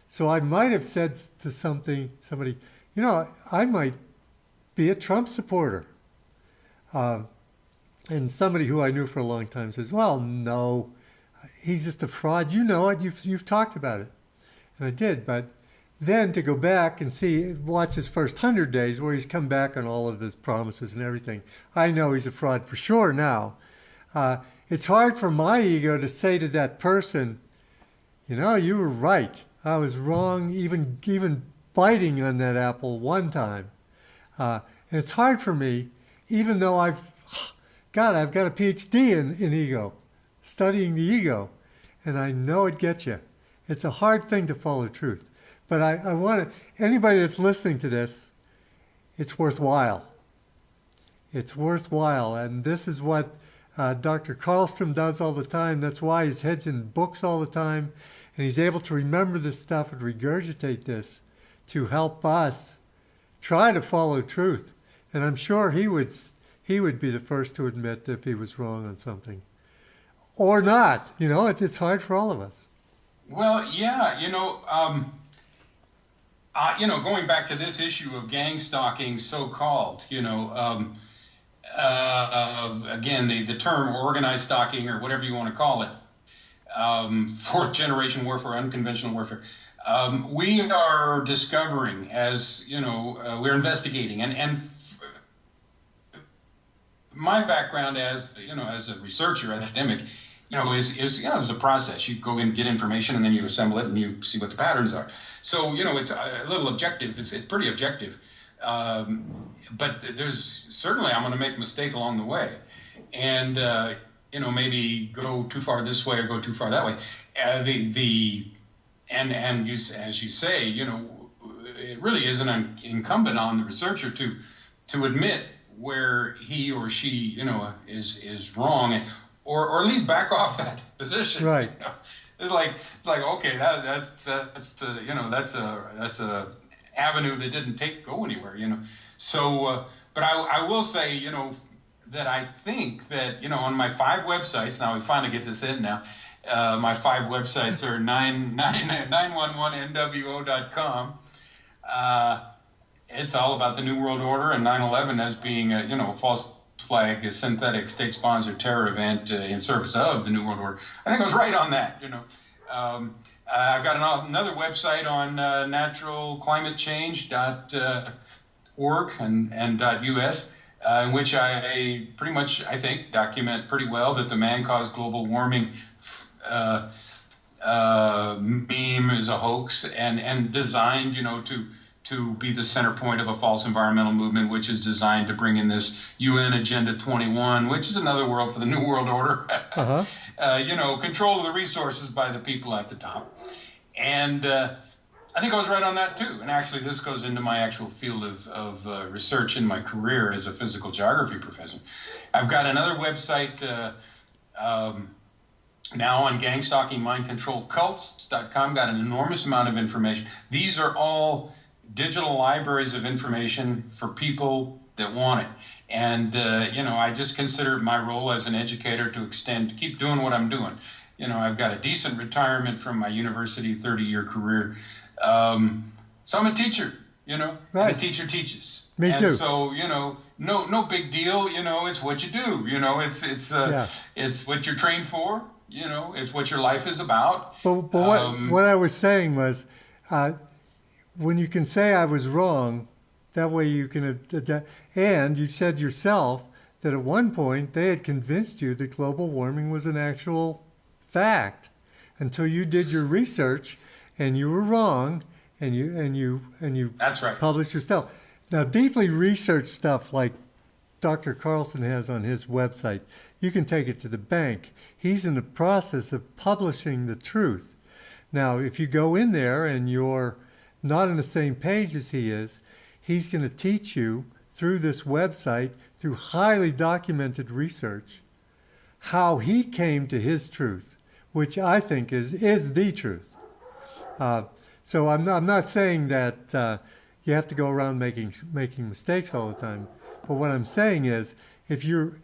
So I might have said to somebody, you know, I might be a Trump supporter. And somebody who I knew for a long time says, well, no, he's just a fraud. You know it. You've talked about it. And I did. But then to go back and watch his first 100 days where he's come back on all of his promises and everything, I know he's a fraud for sure now. It's hard for my ego to say to that person, you know, you were right. I was wrong even biting on that apple one time. And it's hard for me, even though I've God, I've got a PhD in ego, studying the ego, and I know it gets you. It's a hard thing to follow truth. But I want anybody that's listening to this, it's worthwhile. It's worthwhile. And this is what Dr. Karlstrom does all the time. That's why his head's in books all the time. And he's able to remember this stuff and regurgitate this to help us try to follow truth. And I'm sure he would be the first to admit if he was wrong on something. Or not. It's hard for all of us. Well, yeah, going back to this issue of gang stalking, so-called, again, the term organized stalking or whatever you want to call it, fourth generation warfare, unconventional warfare. We are discovering as, we're investigating and my background as a researcher, academic, is a process. You go and get information and then you assemble it and you see what the patterns are. So, it's a little objective. It's pretty objective. But there's certainly, I'm going to make a mistake along the way and, maybe go too far this way or go too far that way. As you say, it really is incumbent on the researcher to admit where he or she, is wrong, or at least back off that position. Right. It's like okay, that's a avenue that didn't go anywhere. So, but I will say, that I think that on my 5 websites now we finally get this in now. My 5 websites are 911nwo.com. It's all about the New World Order and 9/11 as being a false flag, a synthetic state-sponsored terror event in service of the New World Order. I think I was right on that. I've got another website on naturalclimatechange.org and .us, in which I pretty much, I think, document pretty well that the man-caused global warming meme is a hoax and designed, to be the center point of a false environmental movement, which is designed to bring in this UN Agenda 21, which is another world for the New World Order. Uh-huh. Control of the resources by the people at the top. And I think I was right on that too. And actually, this goes into my actual field of research in my career as a physical geography professor. I've got another website now on gang stalking, mind control cults.com. Got an enormous amount of information. These are all digital libraries of information for people that want it. And, I just consider my role as an educator to keep doing what I'm doing. I've got a decent retirement from my university 30-year career. So I'm a teacher, right. And a teacher teaches. Me too. And so, no big deal. It's what you do. It's what you're trained for. It's what your life is about. But what I was saying was, when you can say I was wrong, that way you can, and you said yourself that at one point they had convinced you that global warming was an actual fact until you did your research and you were wrong and you That's right. published your stuff. Now, deeply researched stuff like Dr. Carlson has on his website, you can take it to the bank. He's in the process of publishing the truth. Now, if you go in there and you're not on the same page as he is, he's going to teach you through this website, through highly documented research, how he came to his truth, which I think is the truth. So I'm not saying that you have to go around making mistakes all the time. But what I'm saying is, if you're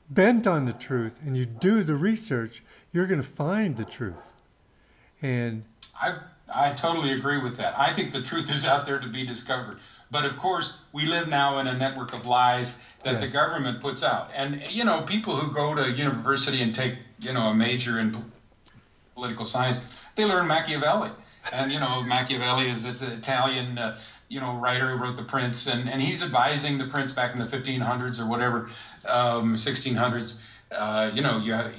bent on the truth and you do the research, you're going to find the truth. And I totally agree with that. I think the truth is out there to be discovered. But of course, we live now in a network of lies that the government puts out. And, people who go to university and take, a major in political science, they learn Machiavelli. And, Machiavelli is this Italian, writer who wrote The Prince. And he's advising the prince back in the 1500s or whatever, 1600s.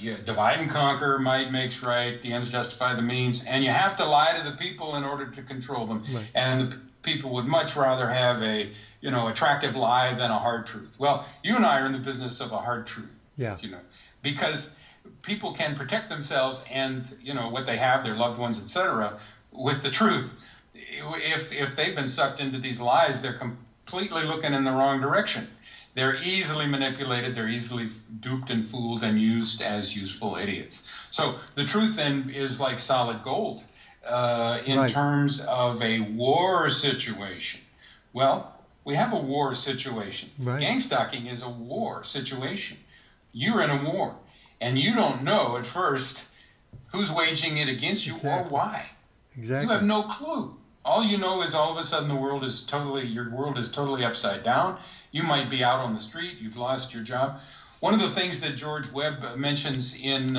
You divide and conquer, might makes right, the ends justify the means, and you have to lie to the people in order to control them. Right. And people would much rather have a, attractive lie than a hard truth. Well, you and I are in the business of a hard truth, Yeah. Because people can protect themselves and, what they have, their loved ones, etc., with the truth. If they've been sucked into these lies, they're completely looking in the wrong direction. They're easily manipulated, they're easily duped and fooled and used as useful idiots. So the truth then is like solid gold in Right. terms of a war situation. Well, we have a war situation. Right. Gang stalking is a war situation. You're in a war, and you don't know at first who's waging it against you or why. Exactly. You have no clue. All you know is all of a sudden your world is totally upside down. You might be out on the street. You've lost your job. One of the things that George Webb mentions in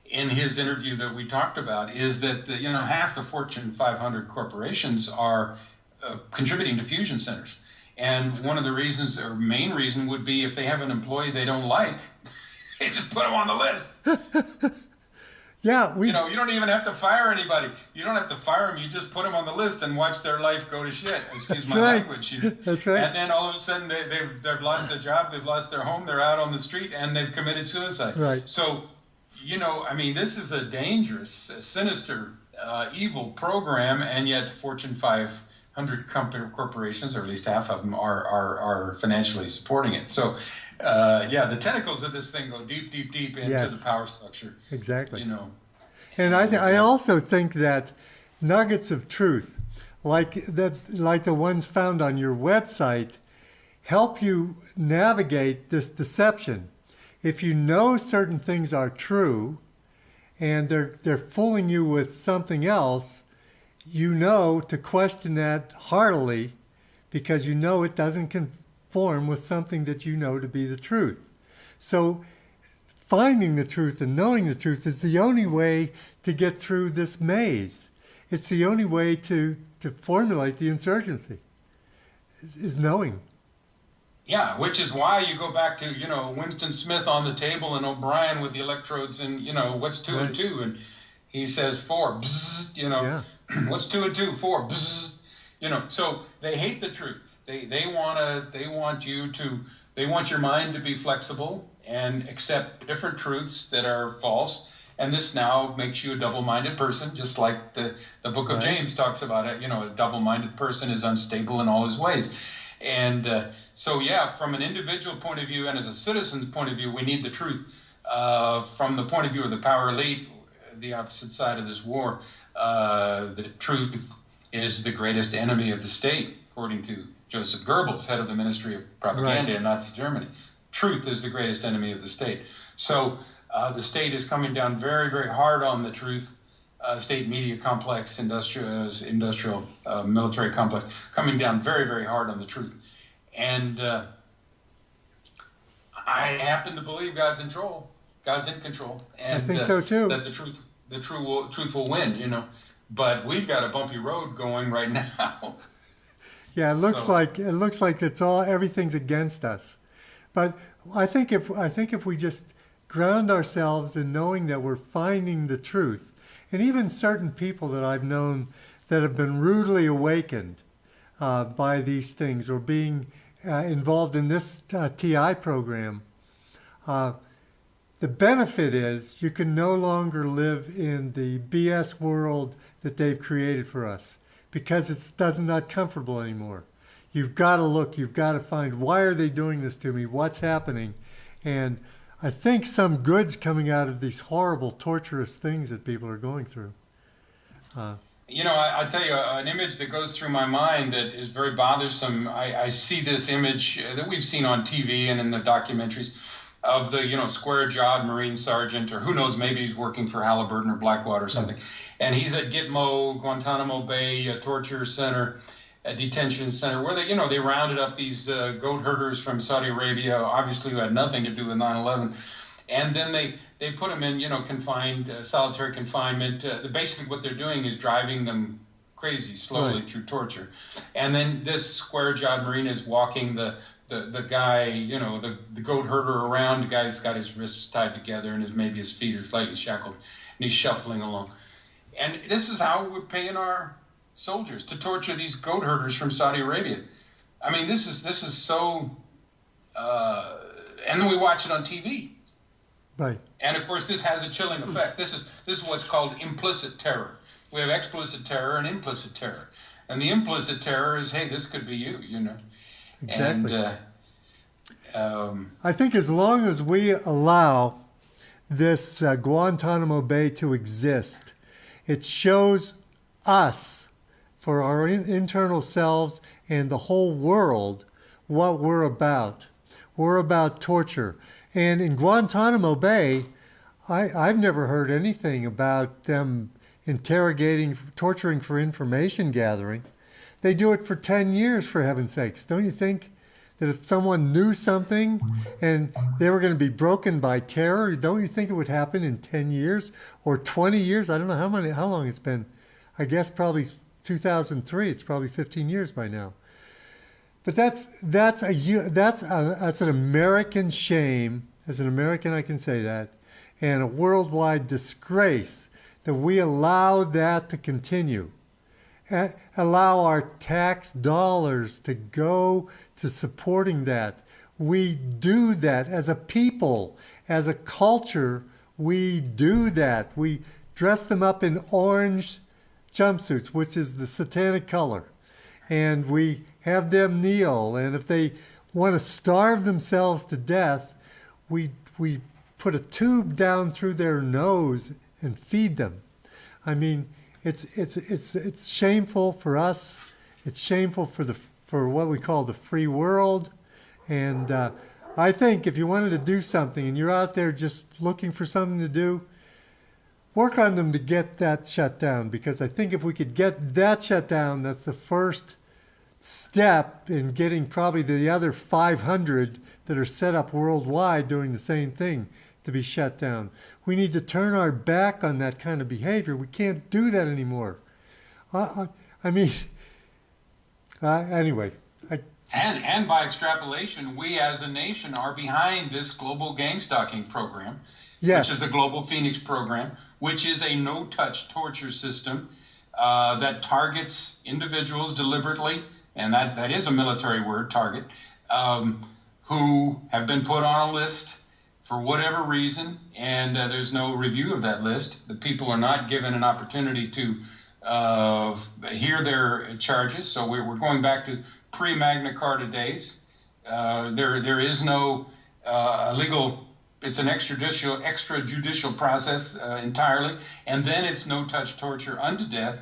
his interview that we talked about is that half the Fortune 500 corporations are contributing to fusion centers. And one of the reasons, or main reason, would be if they have an employee they don't like, they just put them on the list. Yeah, you don't even have to fire anybody. You don't have to fire them. You just put them on the list and watch their life go to shit. Excuse my language. That's right. And then all of a sudden they've lost their job, they've lost their home, they're out on the street, and they've committed suicide. Right. So, this is a dangerous, sinister, evil program, and yet Fortune 500 corporations, or at least half of them, are financially supporting it. So, the tentacles of this thing go deep, deep, deep into the power structure. Exactly. And I also think that nuggets of truth, like the ones found on your website, help you navigate this deception. If you know certain things are true, and they're fooling you with something else, to question that heartily, because it doesn't conform with something that you know to be the truth. So finding the truth and knowing the truth is the only way to get through this maze. It's the only way to formulate the insurgency, is knowing. Yeah, which is why you go back to, Winston Smith on the table and O'Brien with the electrodes and, what's 2 and 2? And he says 4, bzzz, what's 2 and 2? 4, bzzz, so they hate the truth. They want your mind to be flexible and accept different truths that are false. And this now makes you a double-minded person, just like the book of James talks about it. A double-minded person is unstable in all his ways. And from an individual point of view and as a citizen's point of view, we need the truth. From the point of view of the power elite, the opposite side of this war, the truth is the greatest enemy of the state, according to Joseph Goebbels, head of the Ministry of Propaganda in Nazi Germany. Truth is the greatest enemy of the state. So the state is coming down very, very hard on the truth. State media complex, industrial military complex, coming down very, very hard on the truth. And I happen to believe God's in control. God's in control. And I think so too. That the truth will win, But we've got a bumpy road going right now. Yeah, it looks like everything's against us. But I think if we just ground ourselves in knowing that we're finding the truth, and even certain people that I've known that have been rudely awakened by these things or being involved in this TI program, the benefit is you can no longer live in the BS world that they've created for us, because it's not comfortable anymore. You've got to look, you've got to find, why are they doing this to me? What's happening? And I think some good's coming out of these horrible, torturous things that people are going through. I tell you, an image that goes through my mind that is very bothersome. I see this image that we've seen on TV and in the documentaries of the, square-jawed Marine sergeant, or who knows, maybe he's working for Halliburton or Blackwater or something. And he's at Gitmo, Guantanamo Bay, a torture center, a detention center, where they rounded up these goat herders from Saudi Arabia, obviously who had nothing to do with 9/11. And then they put them in, confined, solitary confinement. Basically what they're doing is driving them crazy slowly through torture. And then this square-jawed Marine is walking the guy, the goat herder around. The guy's got his wrists tied together and maybe his feet are slightly shackled, and he's shuffling along. And this is how we're paying our soldiers, to torture these goat herders from Saudi Arabia. I mean, this is so, and then we watch it on TV. Right. And of course, this has a chilling effect. This is what's called implicit terror. We have explicit terror and implicit terror. And the implicit terror is, hey, this could be you, you know. Exactly. And I think as long as we allow this Guantanamo Bay to exist, it shows us, for our internal selves and the whole world, what we're about. We're about torture. And in Guantanamo Bay, I've never heard anything about them interrogating, torturing for information gathering. They do it for 10 years, for heaven's sakes. Don't you think that if someone knew something and they were going to be broken by terror, don't you think it would happen in 10 years or 20 years? I don't know how long it's been. I guess probably 2003. It's probably 15 years by now. But that's an American shame. As an American, I can say that, and a worldwide disgrace that we allow that to continue. Allow our tax dollars to go to supporting that. We do that as a people, as a culture. We do that. We dress them up in orange jumpsuits, which is the satanic color, and we have them kneel. And if they want to starve themselves to death, we put a tube down through their nose and feed them. I mean, it's shameful for us. It's shameful for what we call the free world. And I think if you wanted to do something and you're out there just looking for something to do, work on them to get that shut down. Because I think if we could get that shut down, that's the first step in getting probably the other 500 that are set up worldwide doing the same thing to be shut down. We need to turn our back on that kind of behavior. We can't do that anymore. Anyway. And by extrapolation, we as a nation are behind this global gang stalking program, yes, which is the Global Phoenix program, which is a no-touch torture system that targets individuals deliberately, and that is a military word, target, who have been put on a list for whatever reason, and there's no review of that list. The people are not given an opportunity to hear their charges. So we're going back to pre-Magna Carta days. There is no legal. It's an extrajudicial process entirely, and then it's no-touch torture unto death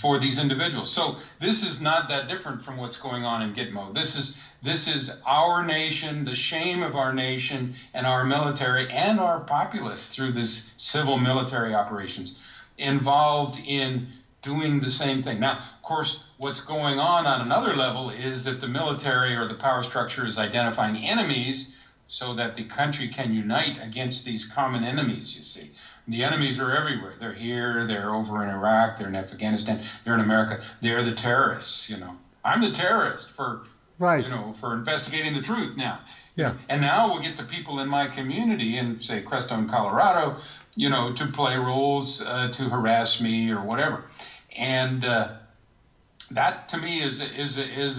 for these individuals. So this is not that different from what's going on in Gitmo. This is our nation, the shame of our nation and our military and our populace through this civil military operations involved in doing the same thing. Now, of course, what's going on another level is that the military or the power structure is identifying enemies so that the country can unite against these common enemies, you see. The enemies are everywhere. They're here, they're over in Iraq, they're in Afghanistan, they're in America. They're the terrorists, you know. I'm the terrorist for, right, you know, for investigating the truth now. Yeah. And now we'll get the people in my community in, say, Crestone, Colorado, you know, to play roles to harass me or whatever. And that, to me, is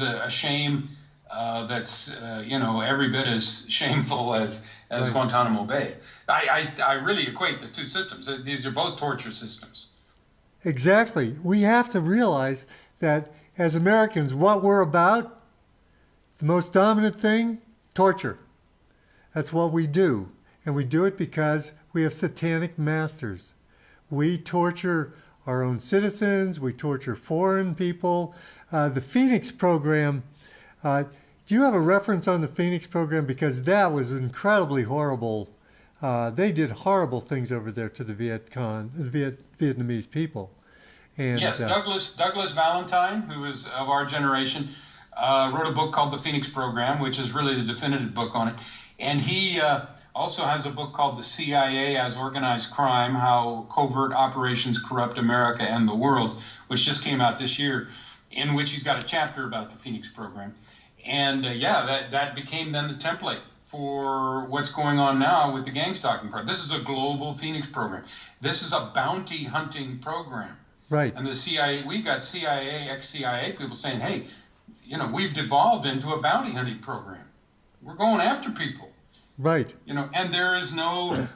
a shame that's, you know, every bit as shameful as right, Guantanamo Bay. I really equate the two systems. These are both torture systems. Exactly. We have to realize that as Americans, what we're about, the most dominant thing, torture. That's what we do. And we do it because we have satanic masters. We torture our own citizens. We torture foreign people. The Phoenix program, do you have a reference on the Phoenix program? Because that was incredibly horrible. They did horrible things over there to the Vietnamese people. And, yes, Douglas Valentine, who is of our generation, wrote a book called The Phoenix Program, which is really the definitive book on it. And he also has a book called The CIA as Organized Crime, How Covert Operations Corrupt America and the World, which just came out this year, in which he's got a chapter about the Phoenix Program. And that became then the template for what's going on now with the gang stalking program. This is a global Phoenix program. This is a bounty hunting program. Right. And the CIA, we've got CIA, ex-CIA people saying, hey, we've devolved into a bounty hunting program. We're going after people. Right. And there is no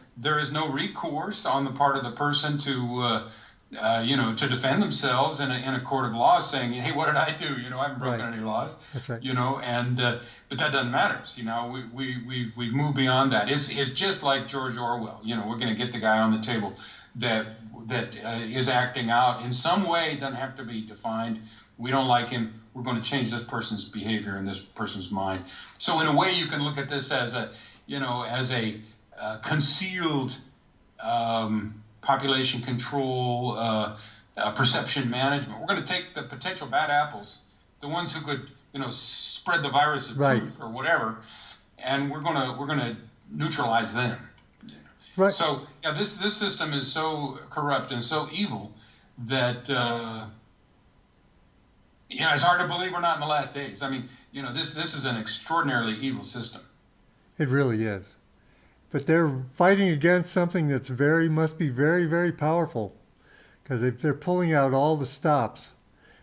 recourse on the part of the person to to defend themselves in a court of law, saying, hey, what did I do? I haven't broken any laws. That's right. And but that doesn't matter. We've moved beyond that. It's just like George Orwell. We're going to get the guy on the table that is acting out in some way. It doesn't have to be defined. We don't like him. We're going to change this person's behavior and this person's mind. So in a way, you can look at this as a concealed population control, perception management. We're going to take the potential bad apples, the ones who could, spread the virus of truth or whatever, and we're going to neutralize them. Right. So this system is so corrupt and so evil that it's hard to believe we're not in the last days. I mean, this is an extraordinarily evil system. It really is. But they're fighting against something that's must be very, very powerful, because they're pulling out all the stops.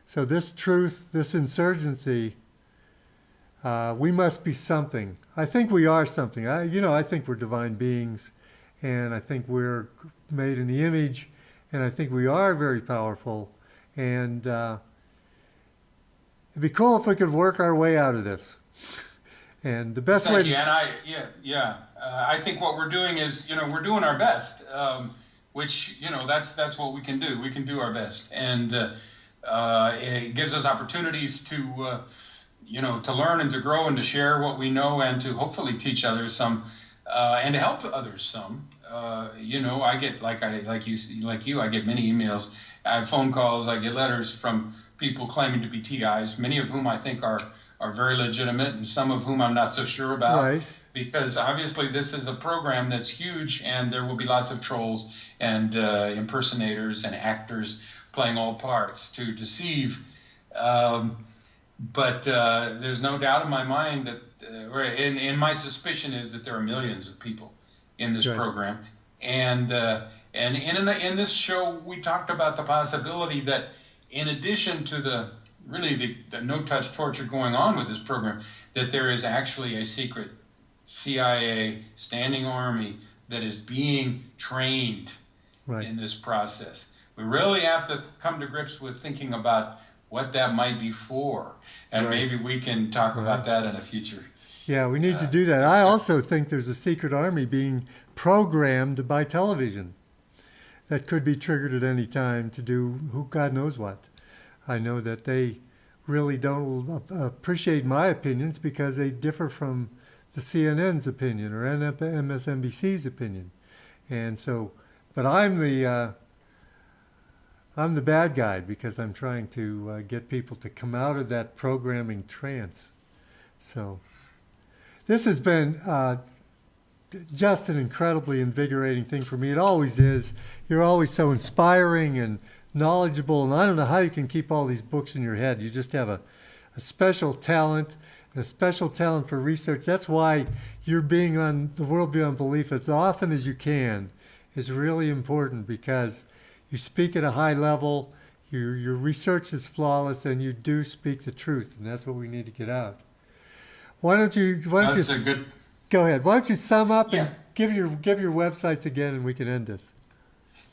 So this truth, this insurgency, we must be something. I think we are something. I think we're divine beings, and I think we're made in the image, and I think we are very powerful. And it'd be cool if we could work our way out of this. And the best way. I think what we're doing is, we're doing our best, which, that's what we can do. We can do our best, and it gives us opportunities to, to learn and to grow and to share what we know, and to hopefully teach others some, and to help others some. I get like you, I get many emails, I have phone calls, I get letters from people claiming to be TIs, many of whom I think are very legitimate, and some of whom I'm not so sure about. Right. Because obviously this is a program that's huge, and there will be lots of trolls and impersonators and actors playing all parts to deceive. But there's no doubt in my mind that, and my suspicion is that there are millions of people in this program. And in this show, we talked about the possibility that in addition to the no-touch torture going on with this program, that there is actually a secret CIA standing army that is being trained in this process. We really have to come to grips with thinking about what that might be for, and maybe we can talk about that in a future. Yeah, we need to do that. I also think there's a secret army being programmed by television that could be triggered at any time to do God knows what. I know that they really don't appreciate my opinions because they differ from the CNN's opinion or MSNBC's opinion, and so. But I'm the bad guy because I'm trying to get people to come out of that programming trance. So this has been just an incredibly invigorating thing for me. It always is. You're always so inspiring and knowledgeable, and I don't know how you can keep all these books in your head. You just have a special talent, and a special talent for research. That's why you're being on The World Beyond Belief as often as you can is really important, because you speak at a high level, your research is flawless, and you do speak the truth, and that's what we need to get out. Why don't you go ahead. Why don't you sum up and give your websites again, and we can end this.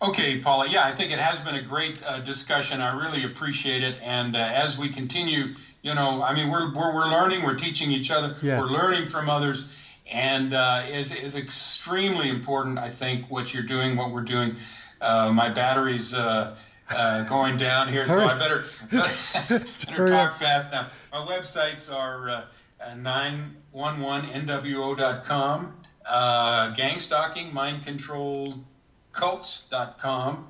Okay, Paula. Yeah, I think it has been a great discussion. I really appreciate it. And as we continue, we're learning, we're teaching each other, we're learning from others, and is extremely important. I think what you're doing, what we're doing. My battery's going down here, so I better talk fast now. My websites are 911nwo.com, gang stalking, mind control cults.com,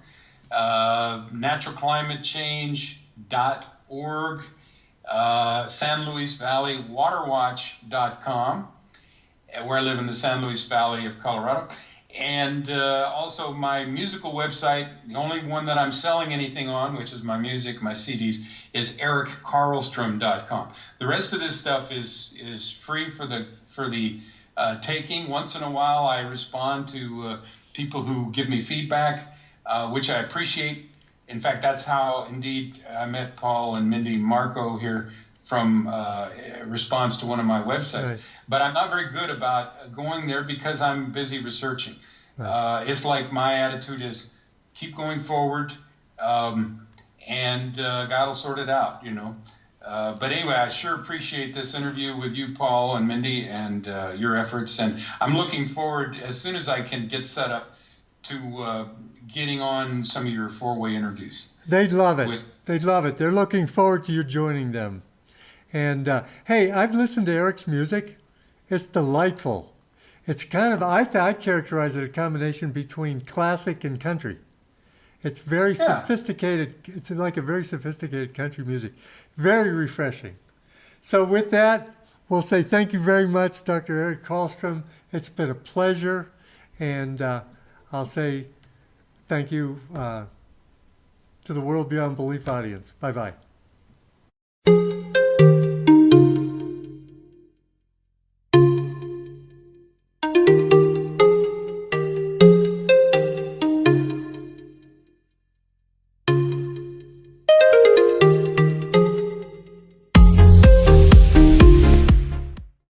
naturalclimatechange.org, San Luis Valley waterwatch.com, where I live in the San Luis Valley of Colorado, and also my musical website, the only one that I'm selling anything on, which is my music, my CDs, is erickarlstrom.com. The rest of this stuff is free for the taking. Once in a while, I respond to people who give me feedback, which I appreciate. In fact, that's how indeed I met Paul and Mindy Marco here from response to one of my websites. Right. But I'm not very good about going there because I'm busy researching. Right. It's like my attitude is keep going forward, and God will sort it out, you know. But anyway, I sure appreciate this interview with you, Paul and Mindy, and your efforts. And I'm looking forward, as soon as I can get set up, to getting on some of your four-way interviews. They'd love it. They'd love it. They're looking forward to you joining them. And hey, I've listened to Eric's music. It's delightful. It's kind of, I'd characterize it a combination between classic and country. It's very sophisticated. It's like a very sophisticated country music. Very refreshing. So with that, we'll say thank you very much, Dr. Eric Karlstrom. It's been a pleasure. And I'll say thank you to the World Beyond Belief audience. Bye-bye.